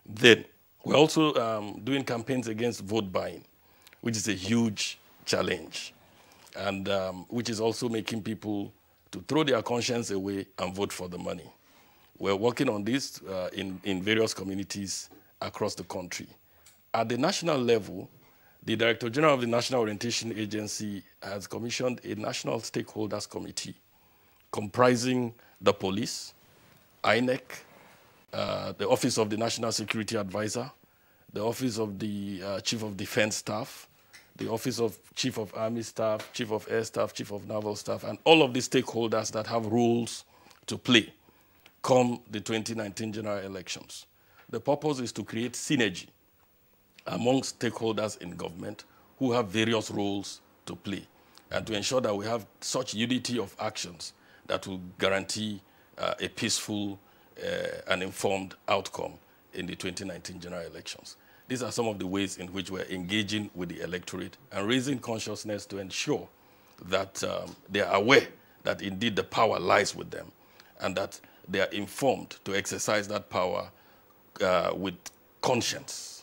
Then we're also doing campaigns against vote buying, which is a huge challenge, and which is also making people to throw their conscience away and vote for the money. We're working on this in various communities across the country. At the national level, the Director General of the National Orientation Agency has commissioned a National Stakeholders Committee comprising the police, INEC, the Office of the National Security Advisor, the Office of the Chief of Defense Staff, the Office of Chief of Army Staff, Chief of Air Staff, Chief of Naval Staff, and all of these stakeholders that have roles to play come the 2019 general elections. The purpose is to create synergy among stakeholders in government who have various roles to play, and to ensure that we have such unity of actions that will guarantee a peaceful and informed outcome in the 2019 general elections. These are some of the ways in which we're engaging with the electorate and raising consciousness to ensure that they are aware that indeed the power lies with them and that they are informed to exercise that power with conscience.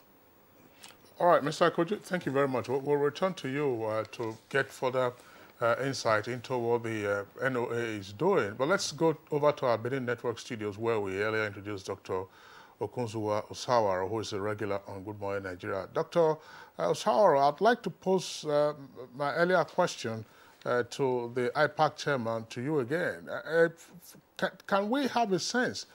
All right, Mr. Akoju, thank you very much. We'll return to you to get further insight into what the NOA is doing. But let's go over to our Benin Network studios where we earlier introduced Dr. Okunzuwa Osawara, who is a regular on Good Morning Nigeria. Dr. Osawara, I'd like to pose my earlier question to the IPAC chairman, to you again. Can we have a sense,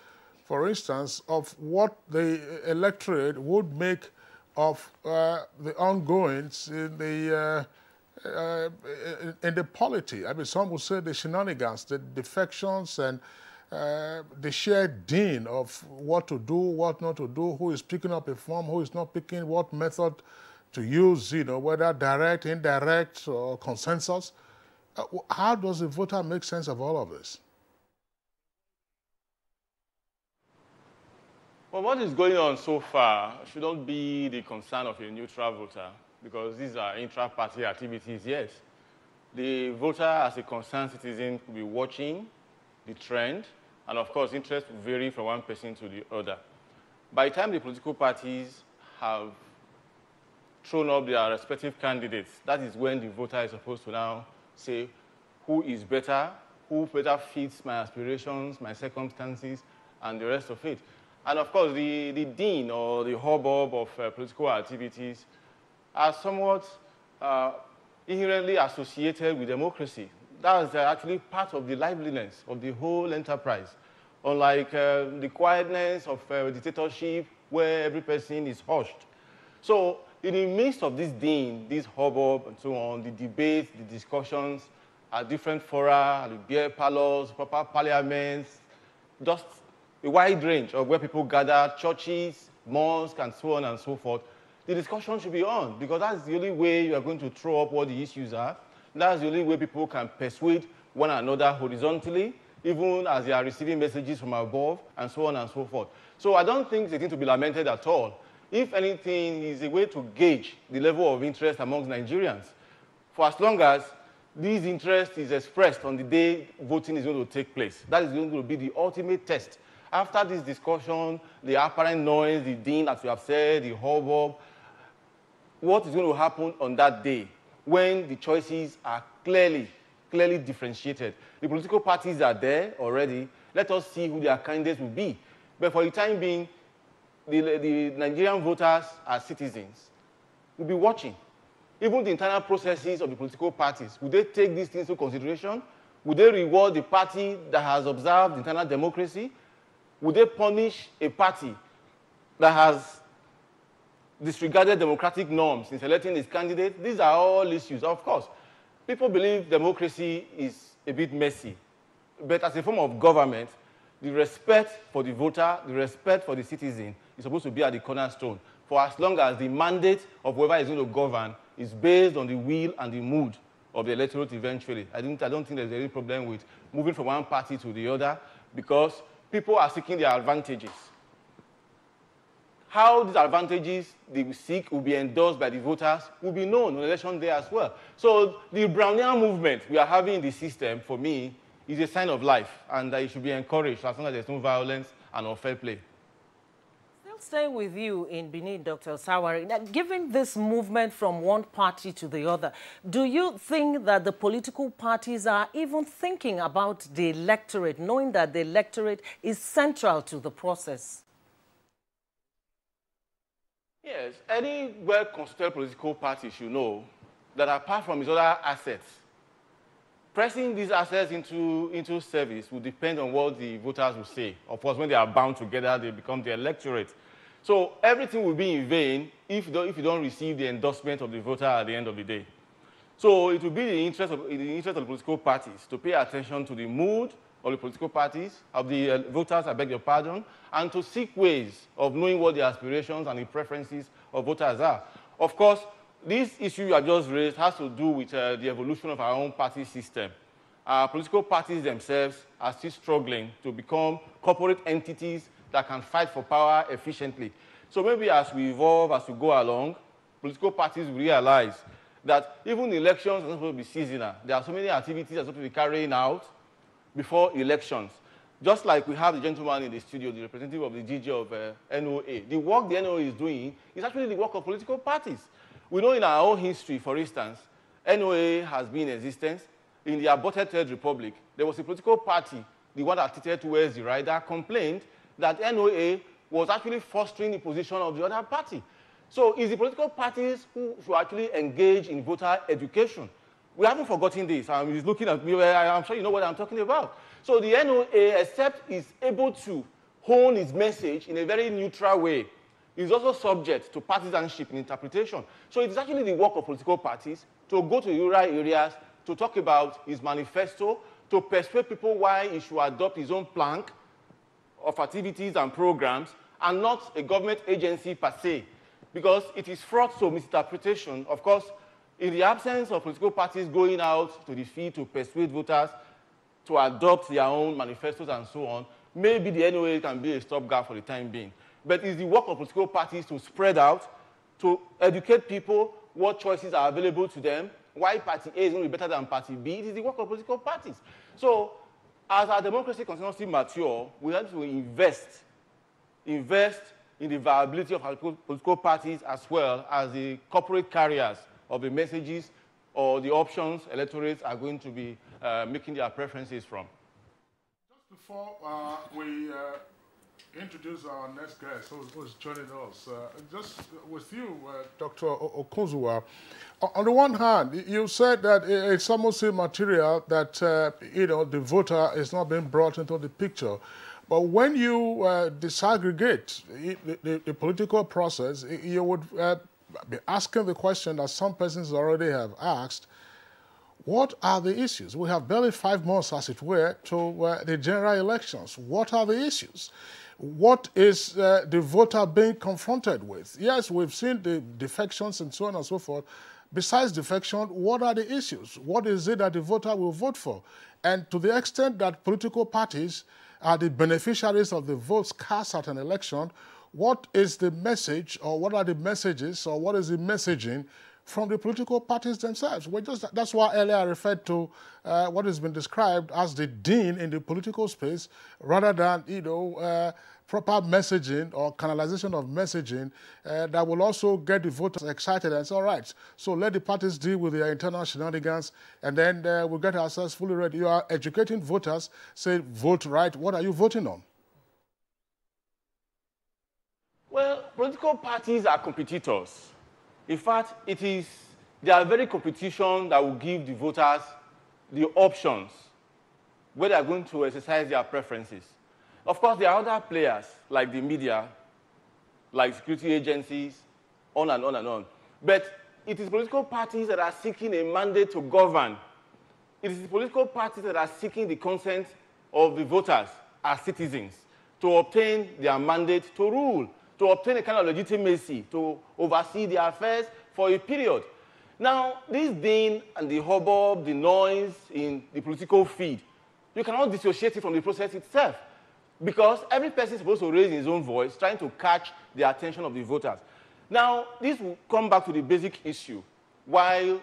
for instance, of what the electorate would make of the ongoings in the polity? I mean, some would say the shenanigans, the defections, and the shared din of what to do, what not to do, who is picking up a form, who is not picking, what method to use, you know, whether direct, indirect, or consensus. How does the voter make sense of all of this? Well, what is going on so far shouldn't be the concern of a neutral voter, because these are intra-party activities, yes. The voter, as a concerned citizen, could be watching the trend, and of course, interest will vary from one person to the other. By the time the political parties have thrown up their respective candidates, that is when the voter is supposed to now say who is better, who better fits my aspirations, my circumstances, and the rest of it. And of course, the din or the hubbub of political activities are somewhat inherently associated with democracy. That is actually part of the liveliness of the whole enterprise. Unlike the quietness of dictatorship, where every person is hushed. So, in the midst of this din, this hubbub, and so on, the debates, the discussions at different fora, the beer parlors, proper parliaments, just a wide range of where people gather, churches, mosques, and so on and so forth, the discussion should be on, because that's the only way you are going to throw up what the issues are. That's the only way people can persuade one another horizontally, even as they are receiving messages from above, and so on and so forth. So I don't think it's a thing to be lamented at all. If anything, it's a way to gauge the level of interest amongst Nigerians. For as long as this interest is expressed on the day voting is going to take place, that is going to be the ultimate test. After this discussion, the apparent noise, the din, as we have said, the hubbub, what is going to happen on that day when the choices are clearly differentiated? The political parties are there already. Let us see who their candidates will be. But for the time being, the Nigerian voters as citizens will be watching. Even the internal processes of the political parties, would they take these things into consideration? Would they reward the party that has observed internal democracy? Would they punish a party that has disregarded democratic norms in selecting its candidate? These are all issues. Of course, people believe democracy is a bit messy. But as a form of government, the respect for the voter, the respect for the citizen is supposed to be at the cornerstone for as long as the mandate of whoever is going to govern is based on the will and the mood of the electorate eventually. I don't think there's any problem with moving from one party to the other because people are seeking their advantages. How these advantages they will seek will be endorsed by the voters will be known on election day as well. So the Brownian movement we are having in the system, for me, is a sign of life, and it should be encouraged as long as there's no violence and unfair play. Still staying with you in Benin, Dr. Sawari, now, given this movement from one party to the other, do you think that the political parties are even thinking about the electorate, knowing that the electorate is central to the process? Yes, any well-constituted political party should know that apart from its other assets, pressing these assets into service will depend on what the voters will say. Of course, when they are bound together, they become the electorate. So everything will be in vain if you don't receive the endorsement of the voter at the end of the day. So it will be in the interest of the political parties to pay attention to the mood of the political parties, of the voters, I beg your pardon, and to seek ways of knowing what the aspirations and the preferences of voters are. Of course, this issue you have just raised has to do with the evolution of our own party system. Our political parties themselves are still struggling to become corporate entities that can fight for power efficiently. So maybe as we evolve, as we go along, political parties realize that even elections are not supposed to be seasonal. There are so many activities that are supposed to be carrying out before elections. Just like we have the gentleman in the studio, the representative of the GG of NOA. The work the NOA is doing is actually the work of political parties. We know in our own history, for instance, NOA has been in existence. In the aborted Third Republic, there was a political party, the one that tilted towards the right, that complained that NOA was actually fostering the position of the other party. So it's the political parties who should actually engage in voter education. We haven't forgotten this. He's looking at me, I'm sure you know what I'm talking about. So the NOA, except is able to hone its message in a very neutral way, is also subject to partisanship in interpretation. So it is actually the work of political parties to go to rural areas, to talk about his manifesto, to persuade people why he should adopt his own plank of activities and programs, and not a government agency per se, because it is fraught to misinterpretation. Of course, in the absence of political parties going out to the field to persuade voters to adopt their own manifestos and so on, maybe the NOA can be a stopgap for the time being. But it's the work of political parties to spread out, to educate people what choices are available to them, why Party A is going to be better than Party B. It is the work of political parties. So as our democracy continues to mature, we have to invest in the viability of our political parties as well as the corporate carriers of the messages or the options electorates are going to be making their preferences from. Just before we introduce our next guest who's joining us, just with you, Dr. Okonzuwa, on the one hand, you said that it's almost immaterial that the voter is not being brought into the picture. But when you disaggregate the political process, you would be asking the question that some persons already have asked: what are the issues? We have barely 5 months, as it were, to the general elections. What are the issues? What is the voter being confronted with? Yes, we've seen the defections and so on and so forth. Besides defection, what are the issues? What is it that the voter will vote for? And to the extent that political parties are the beneficiaries of the votes cast at an election, what is the message, or what are the messages, or what is the messaging from the political parties themselves? That's why earlier I referred to what has been described as the dean in the political space, rather than proper messaging or canalization of messaging that will also get the voters excited and say, all right, so let the parties deal with their internal shenanigans, and then we'll get ourselves fully ready. You are educating voters, say, vote right. What are you voting on? Well, political parties are competitors. In fact, they are very competition that will give the voters the options where they are going to exercise their preferences. Of course, there are other players, like the media, like security agencies, on and on and on. But it is political parties that are seeking a mandate to govern. It is the political parties that are seeking the consent of the voters as citizens to obtain their mandate to rule, to obtain a kind of legitimacy to oversee their affairs for a period. Now, this din and the hubbub, the noise in the political feed, you cannot dissociate it from the process itself, because every person is supposed to raise his own voice, trying to catch the attention of the voters. Now, this will come back to the basic issue, why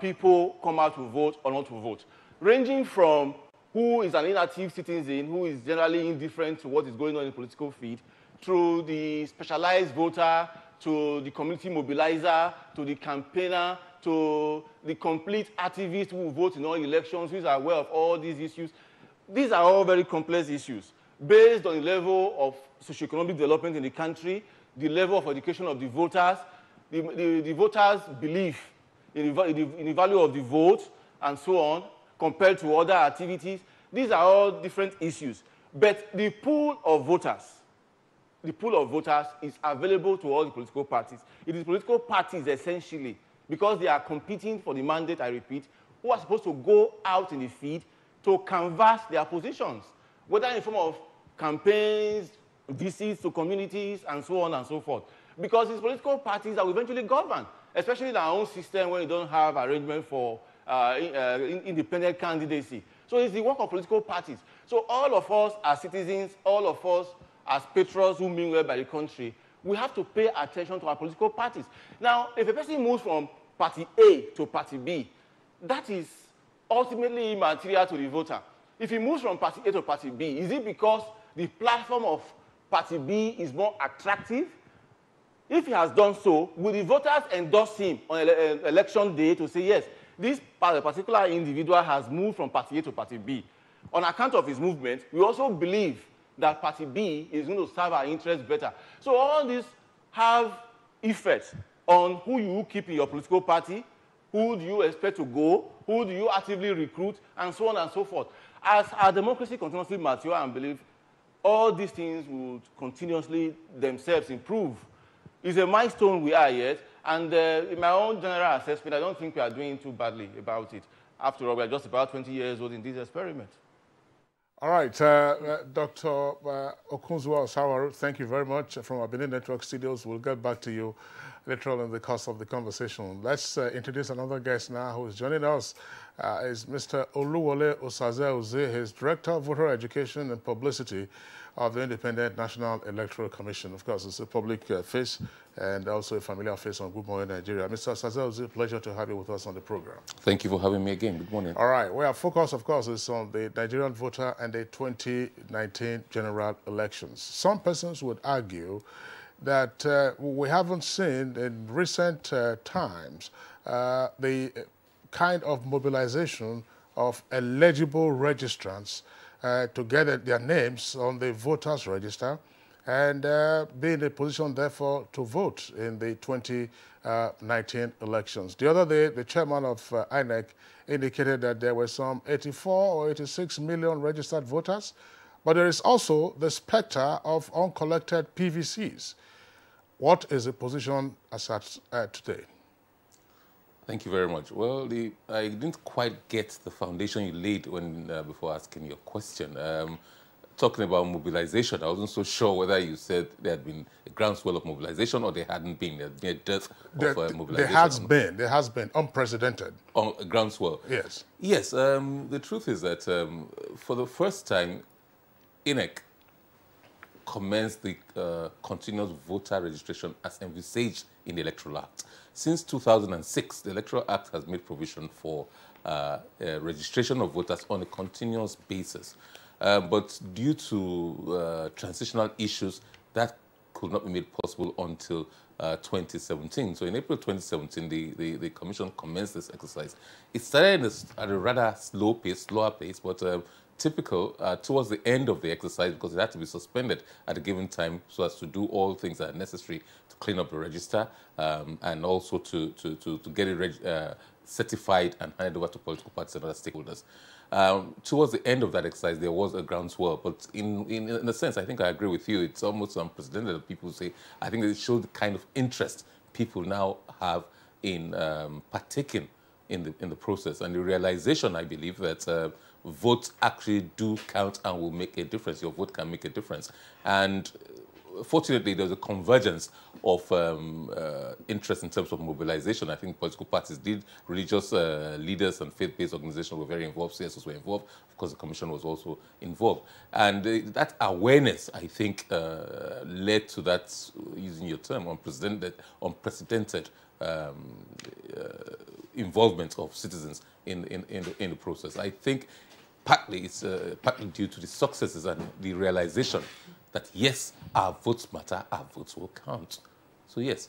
people come out to vote or not to vote, ranging from who is an inactive citizen, who is generally indifferent to what is going on in the political feed, through the specialized voter, to the community mobilizer, to the campaigner, to the complete activist who vote in all elections, who is aware of all these issues. These are all very complex issues, based on the level of socioeconomic development in the country, the level of education of the voters, the voters' belief in the value of the vote, and so on, compared to other activities. These are all different issues. But the pool of voters is available to all the political parties. It is political parties, essentially, because they are competing for the mandate, I repeat, who are supposed to go out in the field to canvass their positions, whether in the form of campaigns, visits to communities, and so on and so forth. Because it's political parties that will eventually govern, especially in our own system when you don't have arrangement for independent candidacy. So it's the work of political parties. So all of us as citizens, all of us as patrons who mean well by the country, we have to pay attention to our political parties. Now, if a person moves from party A to party B, that is ultimately immaterial to the voter. If he moves from party A to party B, is it because the platform of party B is more attractive? If he has done so, will the voters endorse him on election day to say, yes, this particular individual has moved from party A to party B? On account of his movement, we also believe that party B is going to serve our interests better. So all these have effects on who you keep in your political party, who do you expect to go, who do you actively recruit, and so on and so forth. As our democracy continuously matures, I believe all these things will continuously themselves improve. It's a milestone we are yet, and in my own general assessment, I don't think we are doing too badly about it. After all, we are just about 20 years old in this experiment. All right, Dr. Okunzuwa Osawaru, thank you very much from our Benin Network studios. We'll get back to you later on in the course of the conversation. Let's introduce another guest now who is joining us. Is Mr. Oluwole Osaze-Oze. He's Director of Voter Education and Publicity of the Independent National Electoral Commission. Of course, it's a public face and also a familiar face on Good Morning Nigeria. Mr. Osaze-Oze, pleasure to have you with us on the program. Thank you for having me again. Good morning. All right. Well, our focus, of course, is on the Nigerian voter and the 2019 general elections. Some persons would argue that we haven't seen in recent times the kind of mobilization of eligible registrants to get their names on the voters' register and be in a position, therefore, to vote in the 2019 elections. The other day, the chairman of INEC indicated that there were some 84 or 86 million registered voters, but there is also the specter of uncollected PVCs. What is the position as at today? Thank you very much. Well, I didn't quite get the foundation you laid when before asking your question. Talking about mobilization, I wasn't so sure whether you said there had been a groundswell of mobilization or there hadn't been. There had been a dearth of mobilization. There has been unprecedented. A groundswell. Yes. Yes. The truth is that for the first time, INEC commenced the continuous voter registration as envisaged in the Electoral Act. Since 2006, the Electoral Act has made provision for registration of voters on a continuous basis. But due to transitional issues, that could not be made possible until 2017. So in April 2017, the Commission commenced this exercise. It started at a rather slower pace, but typical towards the end of the exercise, because it had to be suspended at a given time so as to do all things that are necessary to clean up the register and also to get it certified and handed over to political parties and other stakeholders. Towards the end of that exercise, there was a groundswell, but in a sense, I think I agree with you. It's almost unprecedented that people say, I think it shows the kind of interest people now have in partaking in the process, and the realization, I believe, that votes actually do count and will make a difference. Your vote can make a difference. And fortunately, there's a convergence of interest in terms of mobilization. I think political parties did, religious leaders and faith-based organizations were very involved, CSOs were involved, of course the Commission was also involved. And that awareness, I think, led to that, using your term, unprecedented involvement of citizens in the process. I think partly it's partly due to the successes and the realization that, yes, our votes matter, our votes will count. So, yes.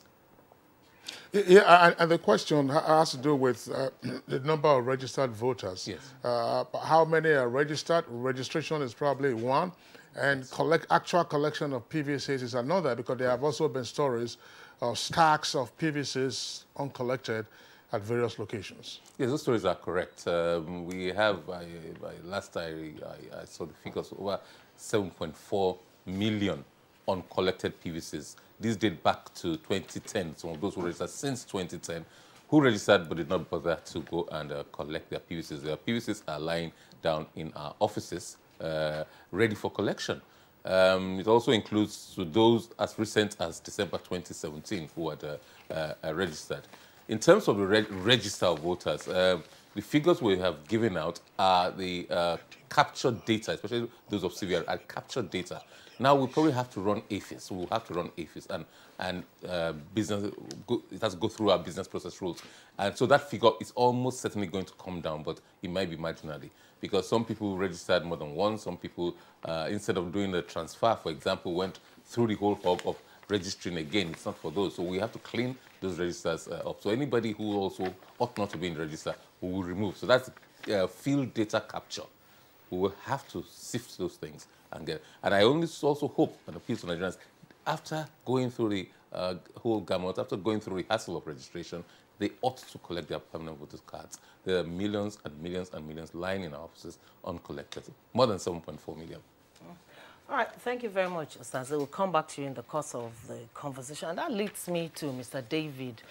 Yeah, and the question has to do with the number of registered voters. Yes. How many are registered? Registration is probably one, and actual collection of PVCs is another, because there have also been stories of stacks of PVCs uncollected at various locations. Yes, those stories are correct. We have, last I saw the figures, over 7.4 million uncollected PVCs. These date back to 2010. Some of those who registered since 2010, who registered but did not bother to go and collect their PVCs. Their PVCs are lying down in our offices, ready for collection. It also includes those as recent as December 2017 who had registered. In terms of the register of voters, the figures we have given out are the captured data, especially those of CVR, are captured data. Now we probably have to run AFIS. We'll have to run AFIS, and it has to go through our business process rules. And so that figure is almost certainly going to come down, but it might be marginally, because some people registered more than once. Some people, instead of doing the transfer, for example, went through the whole hub of registering again. It's not for those. So we have to clean those registers up. So anybody who also ought not to be in the register, we will remove. So that's field data capture. We will have to sift those things and get. And I also hope and appeal to Nigerians, after going through the whole gamut, after going through the hassle of registration, they ought to collect their permanent voters cards. There are millions and millions and millions lying in our offices uncollected, more than 7.4 million. All right, thank you very much, Osaze. We'll come back to you in the course of the conversation. And that leads me to Mr. David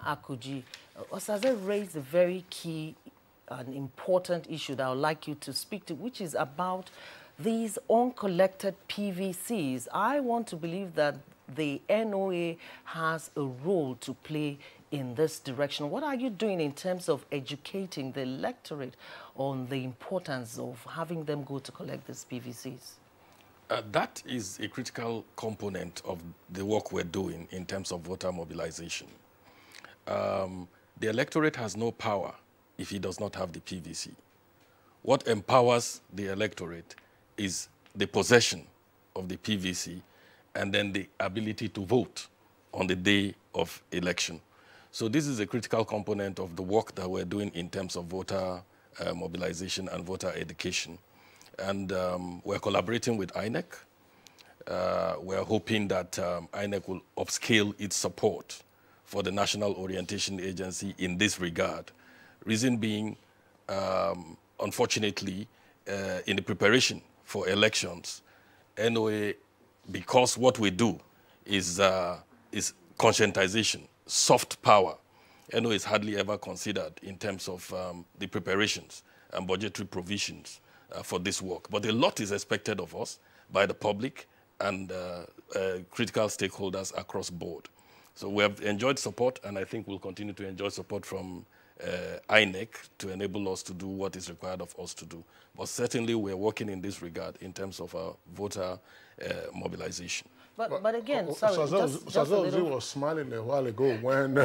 Akuji. Osaze raised a very key and important issue that I would like you to speak to, which is about these uncollected PVCs. I want to believe that the NOA has a role to play in this direction. What are you doing in terms of educating the electorate on the importance of having them go to collect these PVCs? That is a critical component of the work we're doing in terms of voter mobilization. The electorate has no power if he does not have the PVC. What empowers the electorate is the possession of the PVC and then the ability to vote on the day of election. So this is a critical component of the work that we're doing in terms of voter mobilization and voter education. And we're collaborating with INEC. We're hoping that INEC will upscale its support for the National Orientation Agency in this regard. Reason being, unfortunately, in the preparation for elections, NOA, because what we do is conscientization, soft power, NOA is hardly ever considered in terms of the preparations and budgetary provisions for this work. But a lot is expected of us by the public and critical stakeholders across board. So we have enjoyed support, and I think we'll continue to enjoy support from INEC to enable us to do what is required of us to do. But certainly we're working in this regard in terms of our voter mobilization. But again, sorry, just a little... was smiling a while ago when...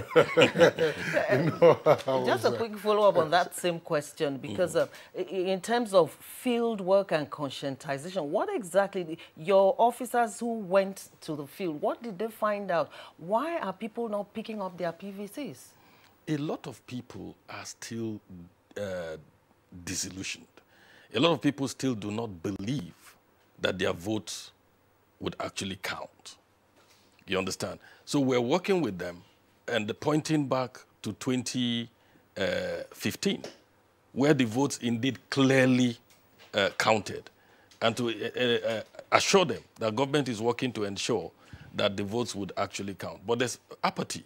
just a quick follow-up on that same question, because in terms of field work and conscientization, what exactly, your officers who went to the field, what did they find out? Why are people not picking up their PVCs? A lot of people are still disillusioned. A lot of people still do not believe that their votes would actually count. You understand? So we're working with them and pointing back to 2015, where the votes indeed clearly counted, and to assure them that government is working to ensure that the votes would actually count. But there's apathy.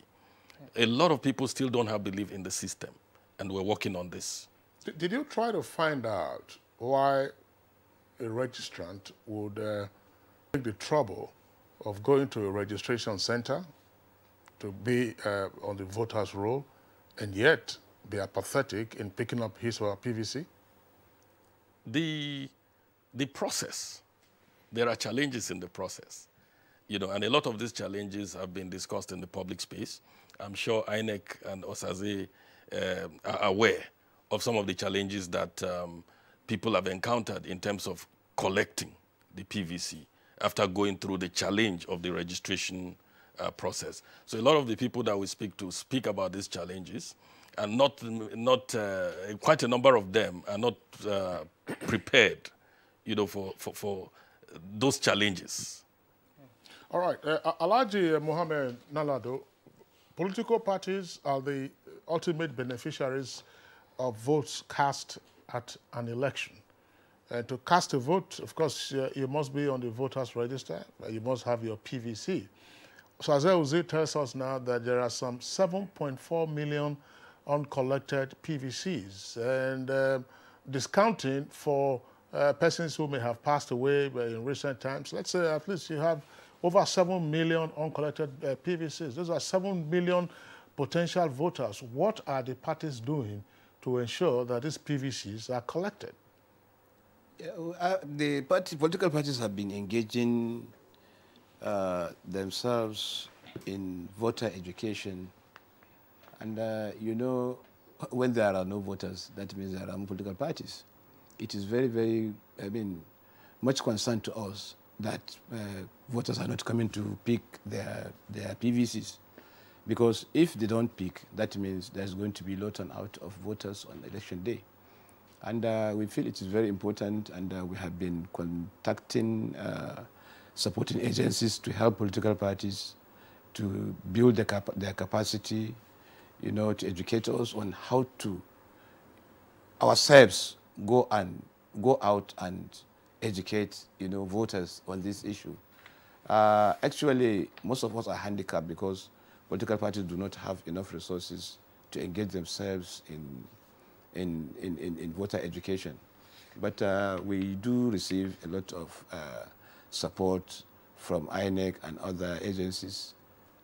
A lot of people still don't have belief in the system, and we're working on this. Did you try to find out why a registrant would take the trouble of going to a registration center to be on the voter's roll, and yet be apathetic in picking up his or her PVC? The process, there are challenges in the process, you know, and a lot of these challenges have been discussed in the public space. I'm sure INEC and Osaze are aware of some of the challenges that people have encountered in terms of collecting the PVC after going through the challenge of the registration process. So a lot of the people that we speak to speak about these challenges, and quite a number of them are not prepared, you know, for those challenges. All right, Alhaji Mohammed Nalado, political parties are the ultimate beneficiaries of votes cast at an election. And to cast a vote, of course, you must be on the voters register. You must have your PVC. So Uzi tells us now that there are some 7.4 million uncollected PVCs, and discounting for persons who may have passed away in recent times. Let's say at least you have over 7 million uncollected PVCs. Those are 7 million potential voters. What are the parties doing to ensure that these PVCs are collected? The political parties have been engaging themselves in voter education. And, you know, when there are no voters, that means there are no political parties. It is very, very, much concern to us that voters are not coming to pick their PVCs. Because if they don't pick, that means there's going to be a lot out of voters on election day. And we feel it is very important, and we have been contacting supporting agencies to help political parties to build their capacity, you know, to educate us on how to ourselves go out and educate, you know, voters on this issue. Actually, most of us are handicapped because political parties do not have enough resources to engage themselves in voter education. But we do receive a lot of support from INEC and other agencies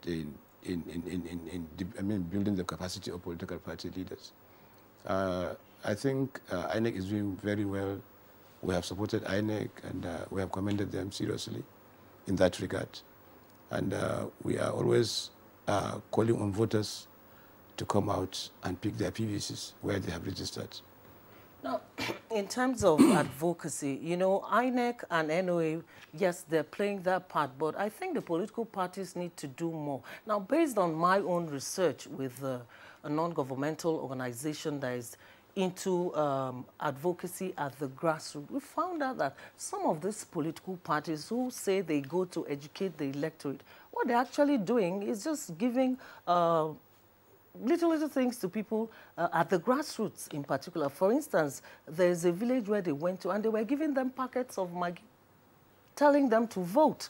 in building the capacity of political party leaders. I think INEC is doing very well. We have supported INEC, and we have commended them seriously in that regard. And we are always calling on voters to come out and pick their PVCs where they have registered. Now, in terms of advocacy, you know, INEC and NOA, yes, they're playing that part, but I think the political parties need to do more. Now, based on my own research with a non-governmental organization that is into advocacy at the grassroots, we found out that some of these political parties who say they go to educate the electorate, what they're actually doing is just giving little things to people at the grassroots in particular. For instance, there's a village where they went to and they were giving them packets of Maggi, telling them to vote.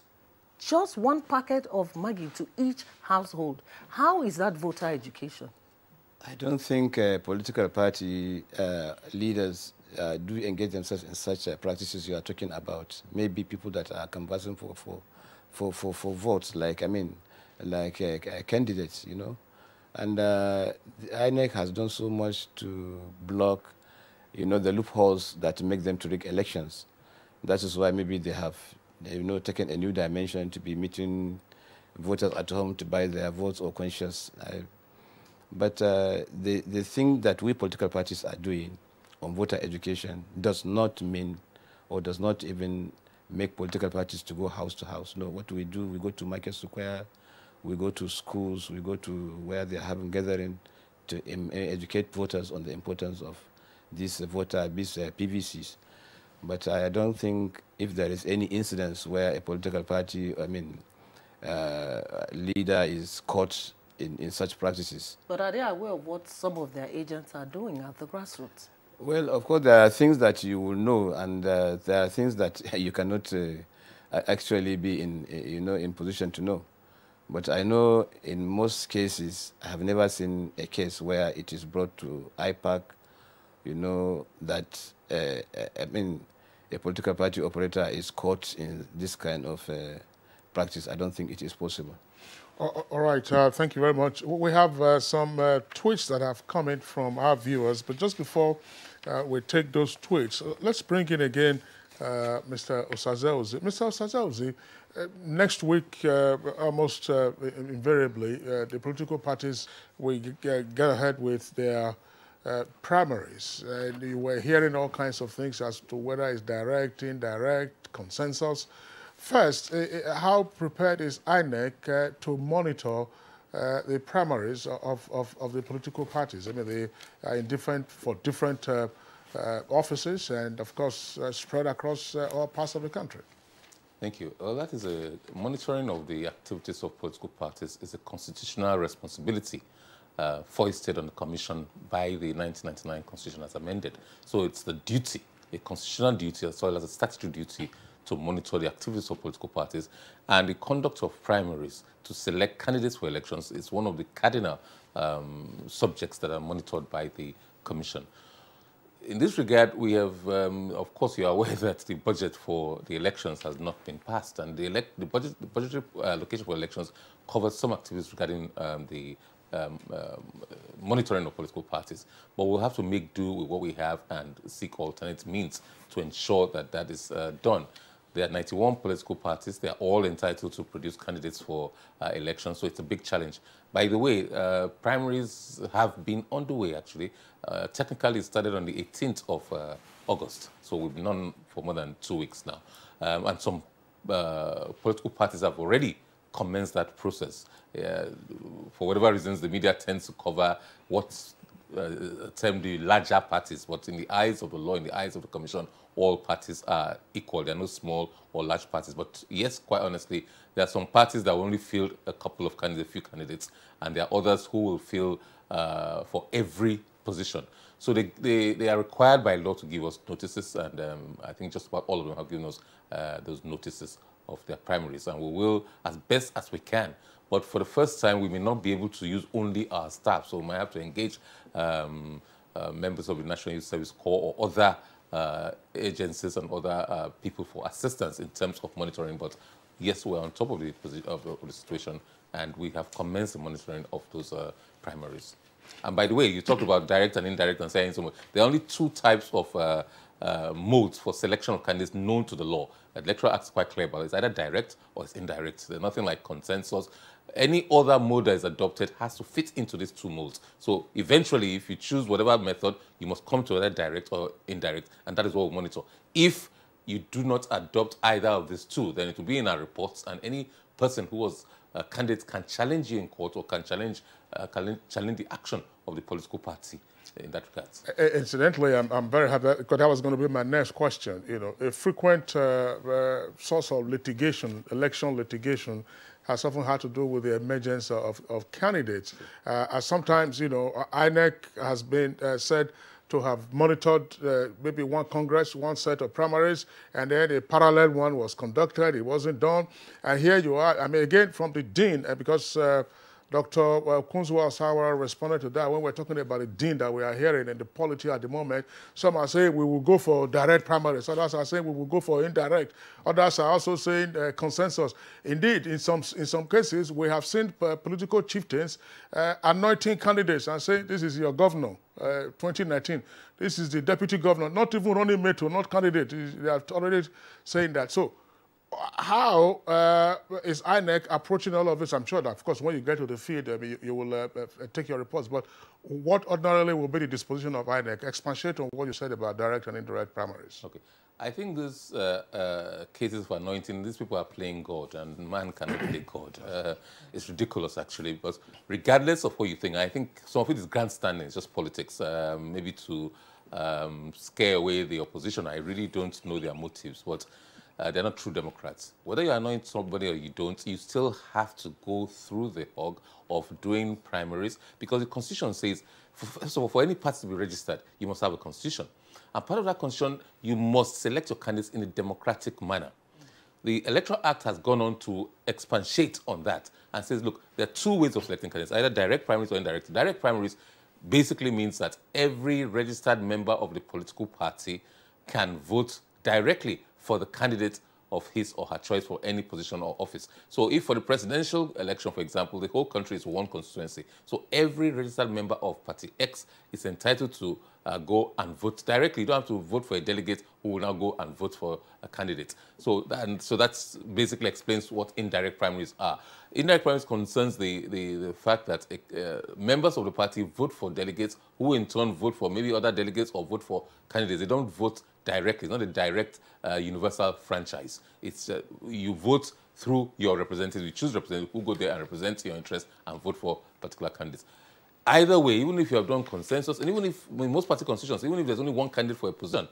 Just one packet of Maggi to each household. How is that voter education? I don't think political party leaders do engage themselves in such practices you are talking about. Maybe people that are canvassing for votes, like candidates, you know. And the INEC has done so much to block, you know, the loopholes that make them to rig elections. That is why maybe they have, you know, taken a new dimension to be meeting voters at home to buy their votes or conscious. But the thing that we political parties are doing on voter education does not mean or does not even make political parties to go house to house. No, what we do, we go to Market Square, we go to schools, we go to where they are having gathering to educate voters on the importance of these PVCs. But I don't think if there is any incidence where a political party, leader is caught in such practices. But are they aware of what some of their agents are doing at the grassroots? Well, of course, there are things that you will know, and there are things that you cannot actually be in position to know. But I know in most cases, I have never seen a case where it is brought to IPAC, you know, that, a political party operator is caught in this kind of practice, I don't think it is possible. All right, thank you very much. We have some tweets that have come in from our viewers, but just before we take those tweets, let's bring in again Mr. Osaze-Ozie. Mr. Osaze-Ozie, next week, almost invariably, the political parties will get ahead with their primaries. And you were hearing all kinds of things as to whether it's direct, indirect, consensus. First, how prepared is INEC to monitor the primaries of the political parties? I mean, they are for different offices and, of course, spread across all parts of the country. Thank you. Well, that is monitoring of the activities of political parties is a constitutional responsibility foisted on the Commission by the 1999 Constitution as amended. So it's the duty, a constitutional duty as well as a statutory duty to monitor the activities of political parties, and the conduct of primaries to select candidates for elections is one of the cardinal subjects that are monitored by the Commission. In this regard, we have, of course, you are aware that the budget for the elections has not been passed, and the budgetary allocation for elections covers some activities regarding the monitoring of political parties. But we'll have to make do with what we have and seek alternate means to ensure that that is done. There are 91 political parties. They are all entitled to produce candidates for elections, so it's a big challenge. By the way, primaries have been underway, actually. Technically, it started on the 18th of August, so we've been on for more than 2 weeks now. And some political parties have already commenced that process. For whatever reasons, the media tends to cover what's termed the larger parties, but in the eyes of the law, in the eyes of the Commission, all parties are equal. There are no small or large parties. But yes, quite honestly, there are some parties that will only field a couple of candidates, a few candidates, and there are others who will field for every position. So they are required by law to give us notices, and I think just about all of them have given us those notices of their primaries, and we will, as best as we can. But for the first time, we may not be able to use only our staff, so we might have to engage members of the National Youth Service Corps or other agencies and other people for assistance in terms of monitoring. But yes, we're on top of the situation, and we have commenced the monitoring of those primaries. And by the way, you talked about direct and indirect and saying so much. There are only two types of modes for selection of candidates known to the law. The Electoral Act is quite clear about it. It's either direct or it's indirect. There's nothing like consensus. Any other mode that is adopted has to fit into these two modes. So eventually, if you choose whatever method, you must come to either direct or indirect, and that is what we monitor. If you do not adopt either of these two, then it will be in our reports, and any person who was a candidate can challenge you in court or can challenge the action of the political party in that regard. Incidentally, I'm very happy because that was going to be my next question. You know, a frequent source of litigation, election litigation, has often had to do with the emergence of candidates. Sometimes, you know, INEC has been said to have monitored maybe one Congress, one set of primaries, and then a parallel one was conducted. It wasn't done. And here you are, I mean, again, from the dean, because Dr. Kunzwa-Osawara responded to that when we're talking about the dean that we are hearing in the polity at the moment. Some are saying we will go for direct primaries. Others are saying we will go for indirect. Others are also saying consensus. Indeed, in some cases, we have seen political chieftains anointing candidates and saying, this is your governor, 2019. This is the deputy governor, not even running mate, not candidate. They are already saying that. So, how is INEC approaching all of this? I'm sure that, of course, when you get to the field, you will take your reports. But what ordinarily will be the disposition of INEC? Expatiate on what you said about direct and indirect primaries. Okay. I think these cases for anointing, these people are playing God, and man cannot play God. It's ridiculous, actually. But regardless of what you think, I think some of it is grandstanding. It's just politics, maybe to scare away the opposition. I really don't know their motives. But they're not true Democrats. Whether you anoint somebody or you don't, you still have to go through the hog of doing primaries, because the Constitution says, first of all, for any party to be registered, you must have a Constitution. And part of that Constitution, you must select your candidates in a democratic manner. The Electoral Act has gone on to expatiate on that and says, look, there are two ways of selecting candidates, either direct primaries or indirect. Direct primaries basically means that every registered member of the political party can vote directly for the candidate of his or her choice for any position or office. So if for the presidential election, for example, the whole country is one constituency, so every registered member of Party X is entitled to go and vote directly. You don't have to vote for a delegate who will now go and vote for a candidate. So that's basically explains what indirect primaries are. Indirect primaries concerns the fact that members of the party vote for delegates who in turn vote for maybe other delegates or vote for candidates. They don't vote directly. It's not a direct universal franchise. It's you vote through your representatives. You choose representatives who go there and represent your interests and vote for particular candidates. Either way, even if you have done consensus, and even if in most party constitutions, even if there's only one candidate for a position,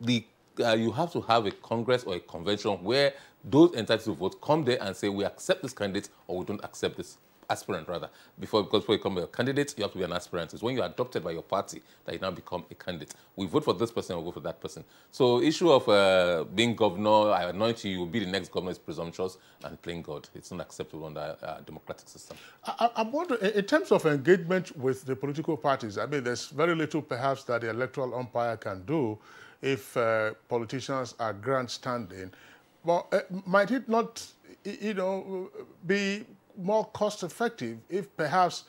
you have to have a congress or a convention where those entitled to vote come there and say, we accept this candidate or we don't accept this aspirant, rather. Because before you become a candidate, you have to be an aspirant. It's when you're adopted by your party that you now become a candidate. We vote for this person, we vote for that person. So issue of being governor, I anoint you, you will be the next governor is presumptuous and playing God. It's not acceptable under a democratic system. I'm wondering, in terms of engagement with the political parties, I mean, there's very little perhaps that the electoral umpire can do if politicians are grandstanding. But might it not, be more cost-effective if perhaps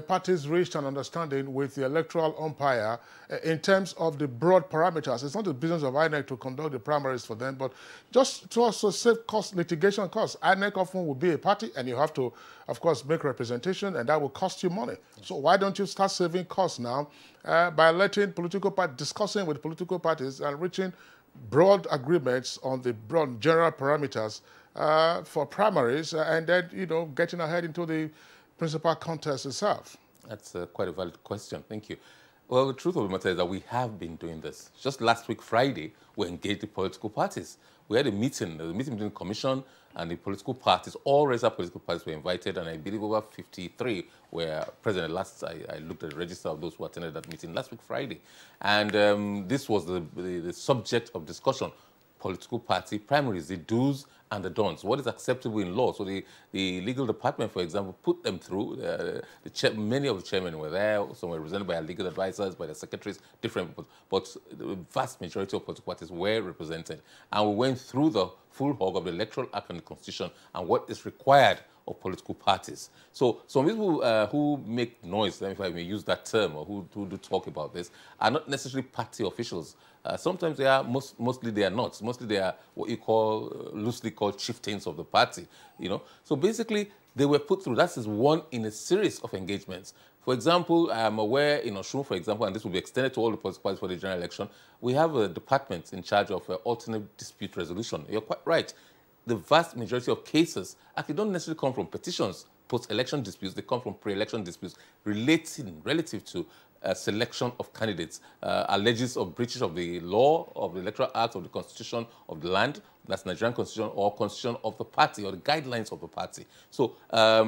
parties reached an understanding with the electoral umpire in terms of the broad parameters? It's not the business of INEC to conduct the primaries for them, but just to also save litigation costs. INEC often will be a party, and you have to, of course, make representation, and that will cost you money. So why don't you start saving costs now by letting political parties, discussing with political parties and reaching broad agreements on the broad general parameters for primaries, and then, getting ahead into the principal contest itself? That's Quite a valid question. Thank you. Well, the truth of the matter is that we have been doing this. Just last week, Friday, we engaged the political parties. We had a meeting between the Commission and the political parties. All registered political parties were invited, and I believe over 53 were present. Last I looked at the register of those who attended that meeting last week, Friday. And this was the subject of discussion. Political party primaries, the do's and the don'ts. What is acceptable in law? So the legal department, for example, put them through. Many of the chairmen were there. Some were represented by our legal advisors, by the secretaries, different. But the vast majority of political parties were represented. And we went through the full hog of the Electoral Act and the Constitution and what is required of political parties. So some people who make noise, if I may use that term, or who do talk about this, are not necessarily party officials. Sometimes they are, mostly they are not. Mostly they are what you call, loosely called chieftains of the party, So basically, they were put through. That is one in a series of engagements. For example, I'm aware in Osun, for example, and this will be extended to all the political parties for the general election, we have a department in charge of alternate dispute resolution. You're quite right. The vast majority of cases actually don't necessarily come from petitions, post-election disputes. They come from pre-election disputes relative to selection of candidates, alleges of breaches of the law, of the Electoral Act, of the Constitution of the land, that's Nigerian Constitution, or Constitution of the party, or the guidelines of the party. So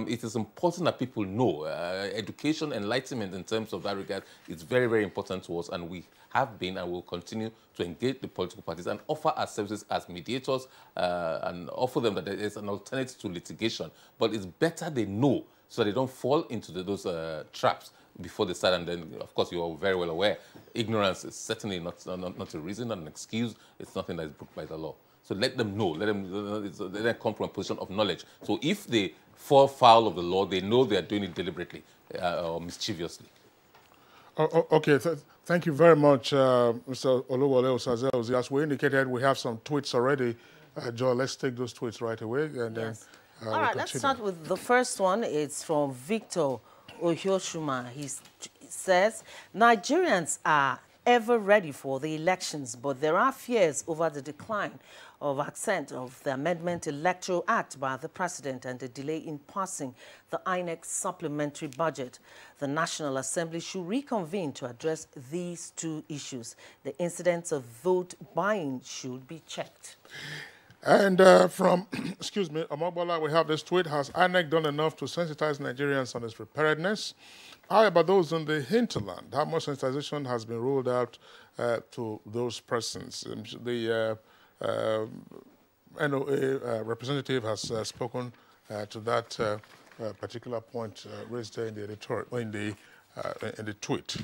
it is important that people know. Education, enlightenment in terms of that regard is very, very important to us, and we have been and will continue to engage the political parties and offer our services as mediators and offer them that there is an alternative to litigation. But it's better they know so that they don't fall into those traps before they start. And then, of course, you are very well aware, ignorance is certainly not a reason, not an excuse. It's nothing that is broken by the law. So let them know. Let them come from a position of knowledge. So if they fall foul of the law, they know they are doing it deliberately or mischievously. Okay, thank you very much, Mr. Oluwole Osaze. As we indicated, we have some tweets already. Joy, let's take those tweets right away. And then, all right, let's start with the first one. It's from Victor Ohioshuma. He says, Nigerians are ever ready for the elections, but there are fears over the decline of assent of the Amendment Electoral Act by the President and the delay in passing the INEC supplementary budget. The National Assembly should reconvene to address these two issues. The incidents of vote buying should be checked. And from, excuse me, Amogbola, we have this tweet. Has INEC done enough to sensitize Nigerians on its preparedness? How about those in the hinterland? How much sensitization has been rolled out to those persons? The NOA representative has spoken to that particular point raised there in the editorial, in the tweet.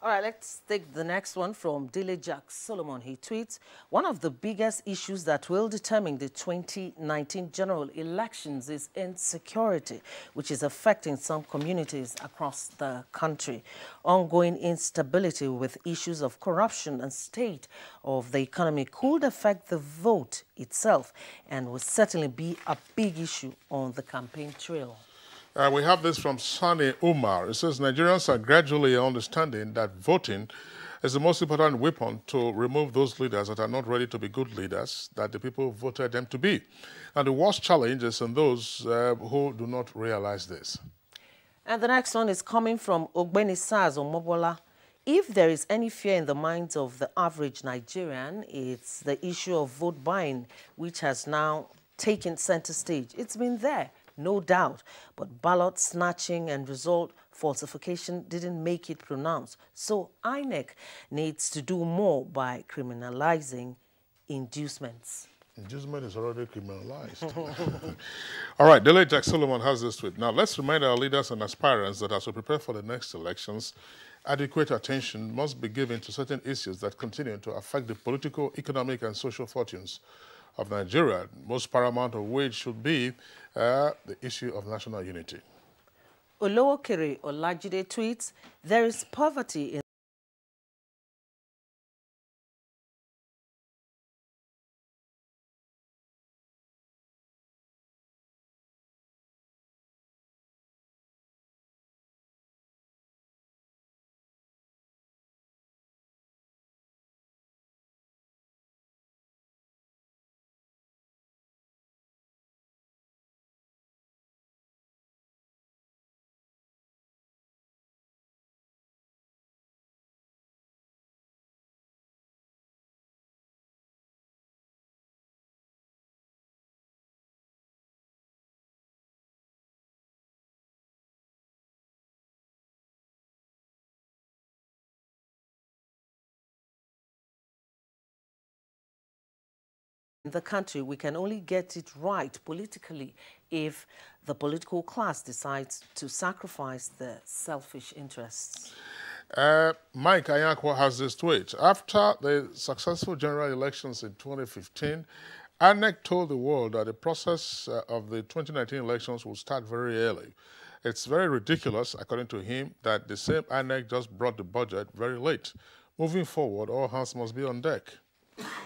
All right, let's take the next one from Dele Jack Solomon. He tweets, one of the biggest issues that will determine the 2019 general elections is insecurity, which is affecting some communities across the country. Ongoing instability with issues of corruption and state of the economy could affect the vote itself and will certainly be a big issue on the campaign trail. We have this from Sani Umar. It says Nigerians are gradually understanding that voting is the most important weapon to remove those leaders that are not ready to be good leaders that the people voted them to be. And the worst challenge is in those who do not realize this. And the next one is coming from Ogbeni Saz Omobola. If there is any fear in the minds of the average Nigerian, it's the issue of vote buying, which has now taken center stage. It's been there, no doubt, but ballot snatching and result falsification didn't make it pronounced. So INEC needs to do more by criminalizing inducements. Inducement is already criminalized. All right, Dele Jack Solomon has this tweet. Now, let's remind our leaders and aspirants that as we prepare for the next elections, adequate attention must be given to certain issues that continue to affect the political, economic, and social fortunes of Nigeria, most paramount of which should be the issue of national unity. Olowokere Olajide tweets, there is poverty in the country. We can only get it right politically if the political class decides to sacrifice their selfish interests. Mike Ayakwa has this tweet. After the successful general elections in 2015, INEC told the world that the process of the 2019 elections will start very early. It's very ridiculous, according to him, that the same INEC just brought the budget very late. Moving forward, all hands must be on deck.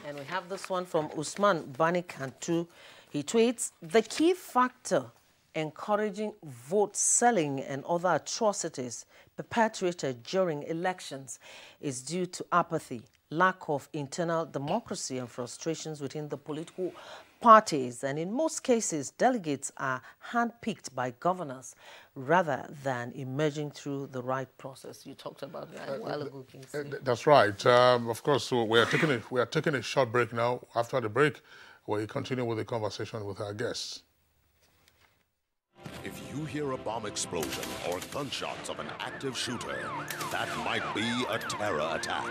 And we have this one from Usman Bani Kantu. He tweets, the key factor encouraging vote selling and other atrocities perpetrated during elections is due to apathy, lack of internal democracy and frustrations within the political parties. And in most cases, delegates are handpicked by governors rather than emerging through the right process. You talked about that a while ago, Kingsley. That's right. Of course, so we are taking a short break now. After the break, we'll continue with the conversation with our guests. If you hear a bomb explosion or gunshots of an active shooter, that might be a terror attack.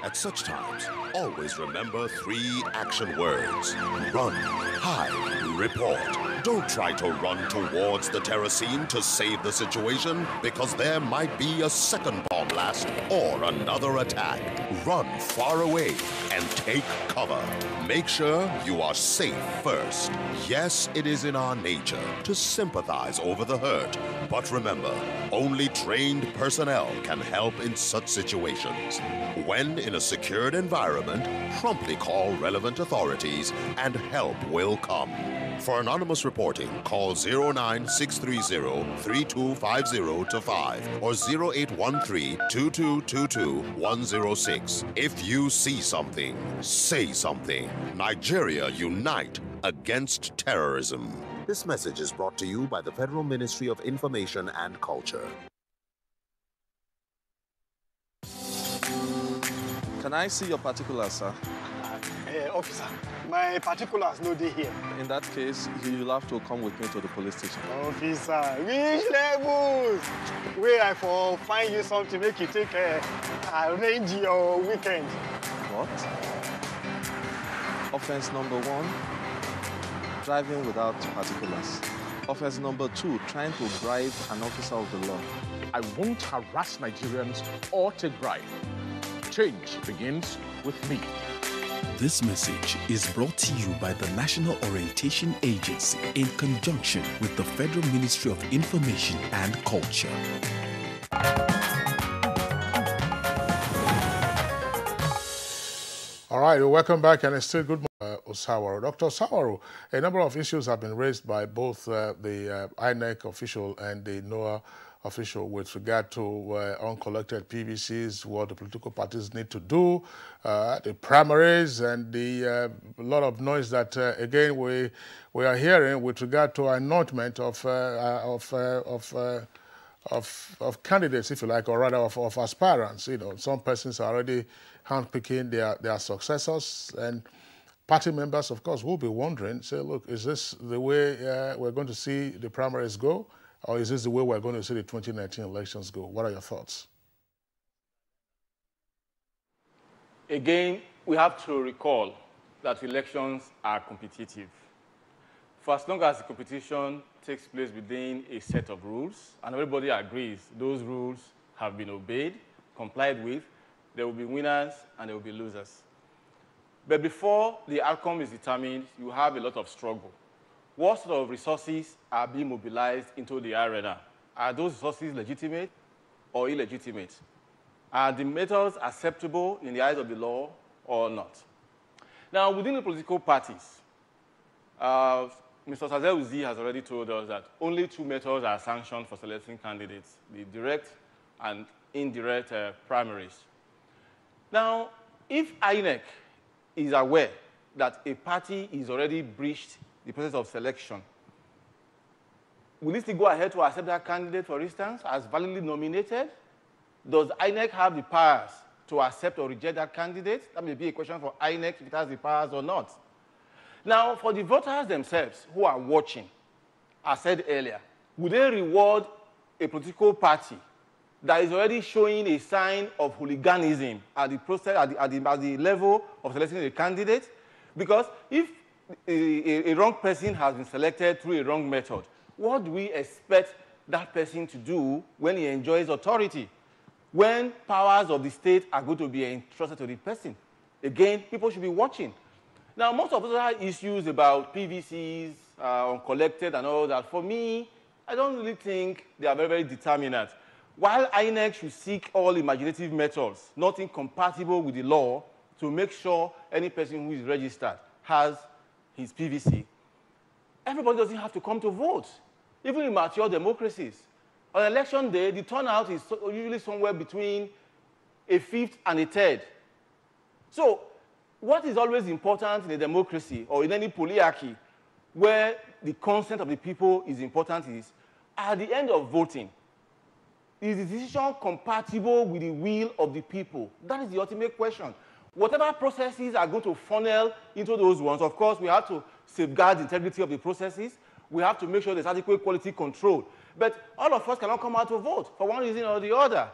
At such times, always remember 3 action words. Run, hide, report. Don't try to run towards the terror scene to save the situation, because there might be a second bomb blast or another attack. Run far away and take cover. Make sure you are safe first. Yes, it is in our nature to sympathize over the hurt, but remember, only trained personnel can help in such situations. When in a secured environment, promptly call relevant authorities and help will come. For anonymous reporting, call 09630-3250-5 or 0813-2222-106. If you see something, say something. Nigeria unite against terrorism. This message is brought to you by the Federal Ministry of Information and Culture. Can I see your particulars, sir? Officer, my particulars no dey here. In that case, you'll have to come with me to the police station. Officer, which levels? Where I for find you something make you take arrange your weekend. What? Offense number 1, driving without particulars. Offense number 2, trying to bribe an officer of the law. I won't harass Nigerians or take bribe. Change begins with me. This message is brought to you by the National Orientation Agency in conjunction with the Federal Ministry of Information and Culture. All right, welcome back, and it's still good morning, Osawaro. Dr. Osawaro, a number of issues have been raised by both the INEC official and the NOAA official with regard to uncollected PVCs, what the political parties need to do, the primaries, and the lot of noise that, again, we are hearing with regard to anointment of candidates, if you like, or rather of aspirants. You know, some persons are already handpicking their successors, and party members, of course, will be wondering, say, look, is this the way we're going to see the primaries go, or is this the way we're going to see the 2019 elections go? What are your thoughts? Again, we have to recall that elections are competitive. For as long as the competition takes place within a set of rules, and everybody agrees those rules have been obeyed, complied with, there will be winners and there will be losers. But before the outcome is determined, you have a lot of struggle. What sort of resources are being mobilized into the arena? Are those resources legitimate or illegitimate? Are the methods acceptable in the eyes of the law or not? Now, within the political parties, Mr. Sazeuzi has already told us that only 2 methods are sanctioned for selecting candidates, the direct and indirect primaries. Now, if INEC is aware that a party is already breached the process of selection, will it still go ahead to accept that candidate, for instance, as validly nominated? Does INEC have the powers to accept or reject that candidate? That may be a question for INEC if it has the powers or not. Now, for the voters themselves who are watching, as said earlier, would they reward a political party that is already showing a sign of hooliganism at the process, at the level of selecting a candidate? Because if a wrong person has been selected through a wrong method, what do we expect that person to do when he enjoys authority? When powers of the state are going to be entrusted to the person? Again, people should be watching. Now, most of the issues about PVCs, uncollected and all that, for me, I don't really think they are very, very determinant. While INEC should seek all imaginative methods, not incompatible with the law, to make sure any person who is registered has his PVC, everybody doesn't have to come to vote. Even in mature democracies, on election day, the turnout is usually somewhere between a fifth and a third. So, what is always important in a democracy or in any polyarchy where the consent of the people is important is, at the end of voting, is the decision compatible with the will of the people? That is the ultimate question. Whatever processes are going to funnel into those ones, of course, we have to safeguard the integrity of the processes. We have to make sure there's adequate quality control. But all of us cannot come out to vote for one reason or the other.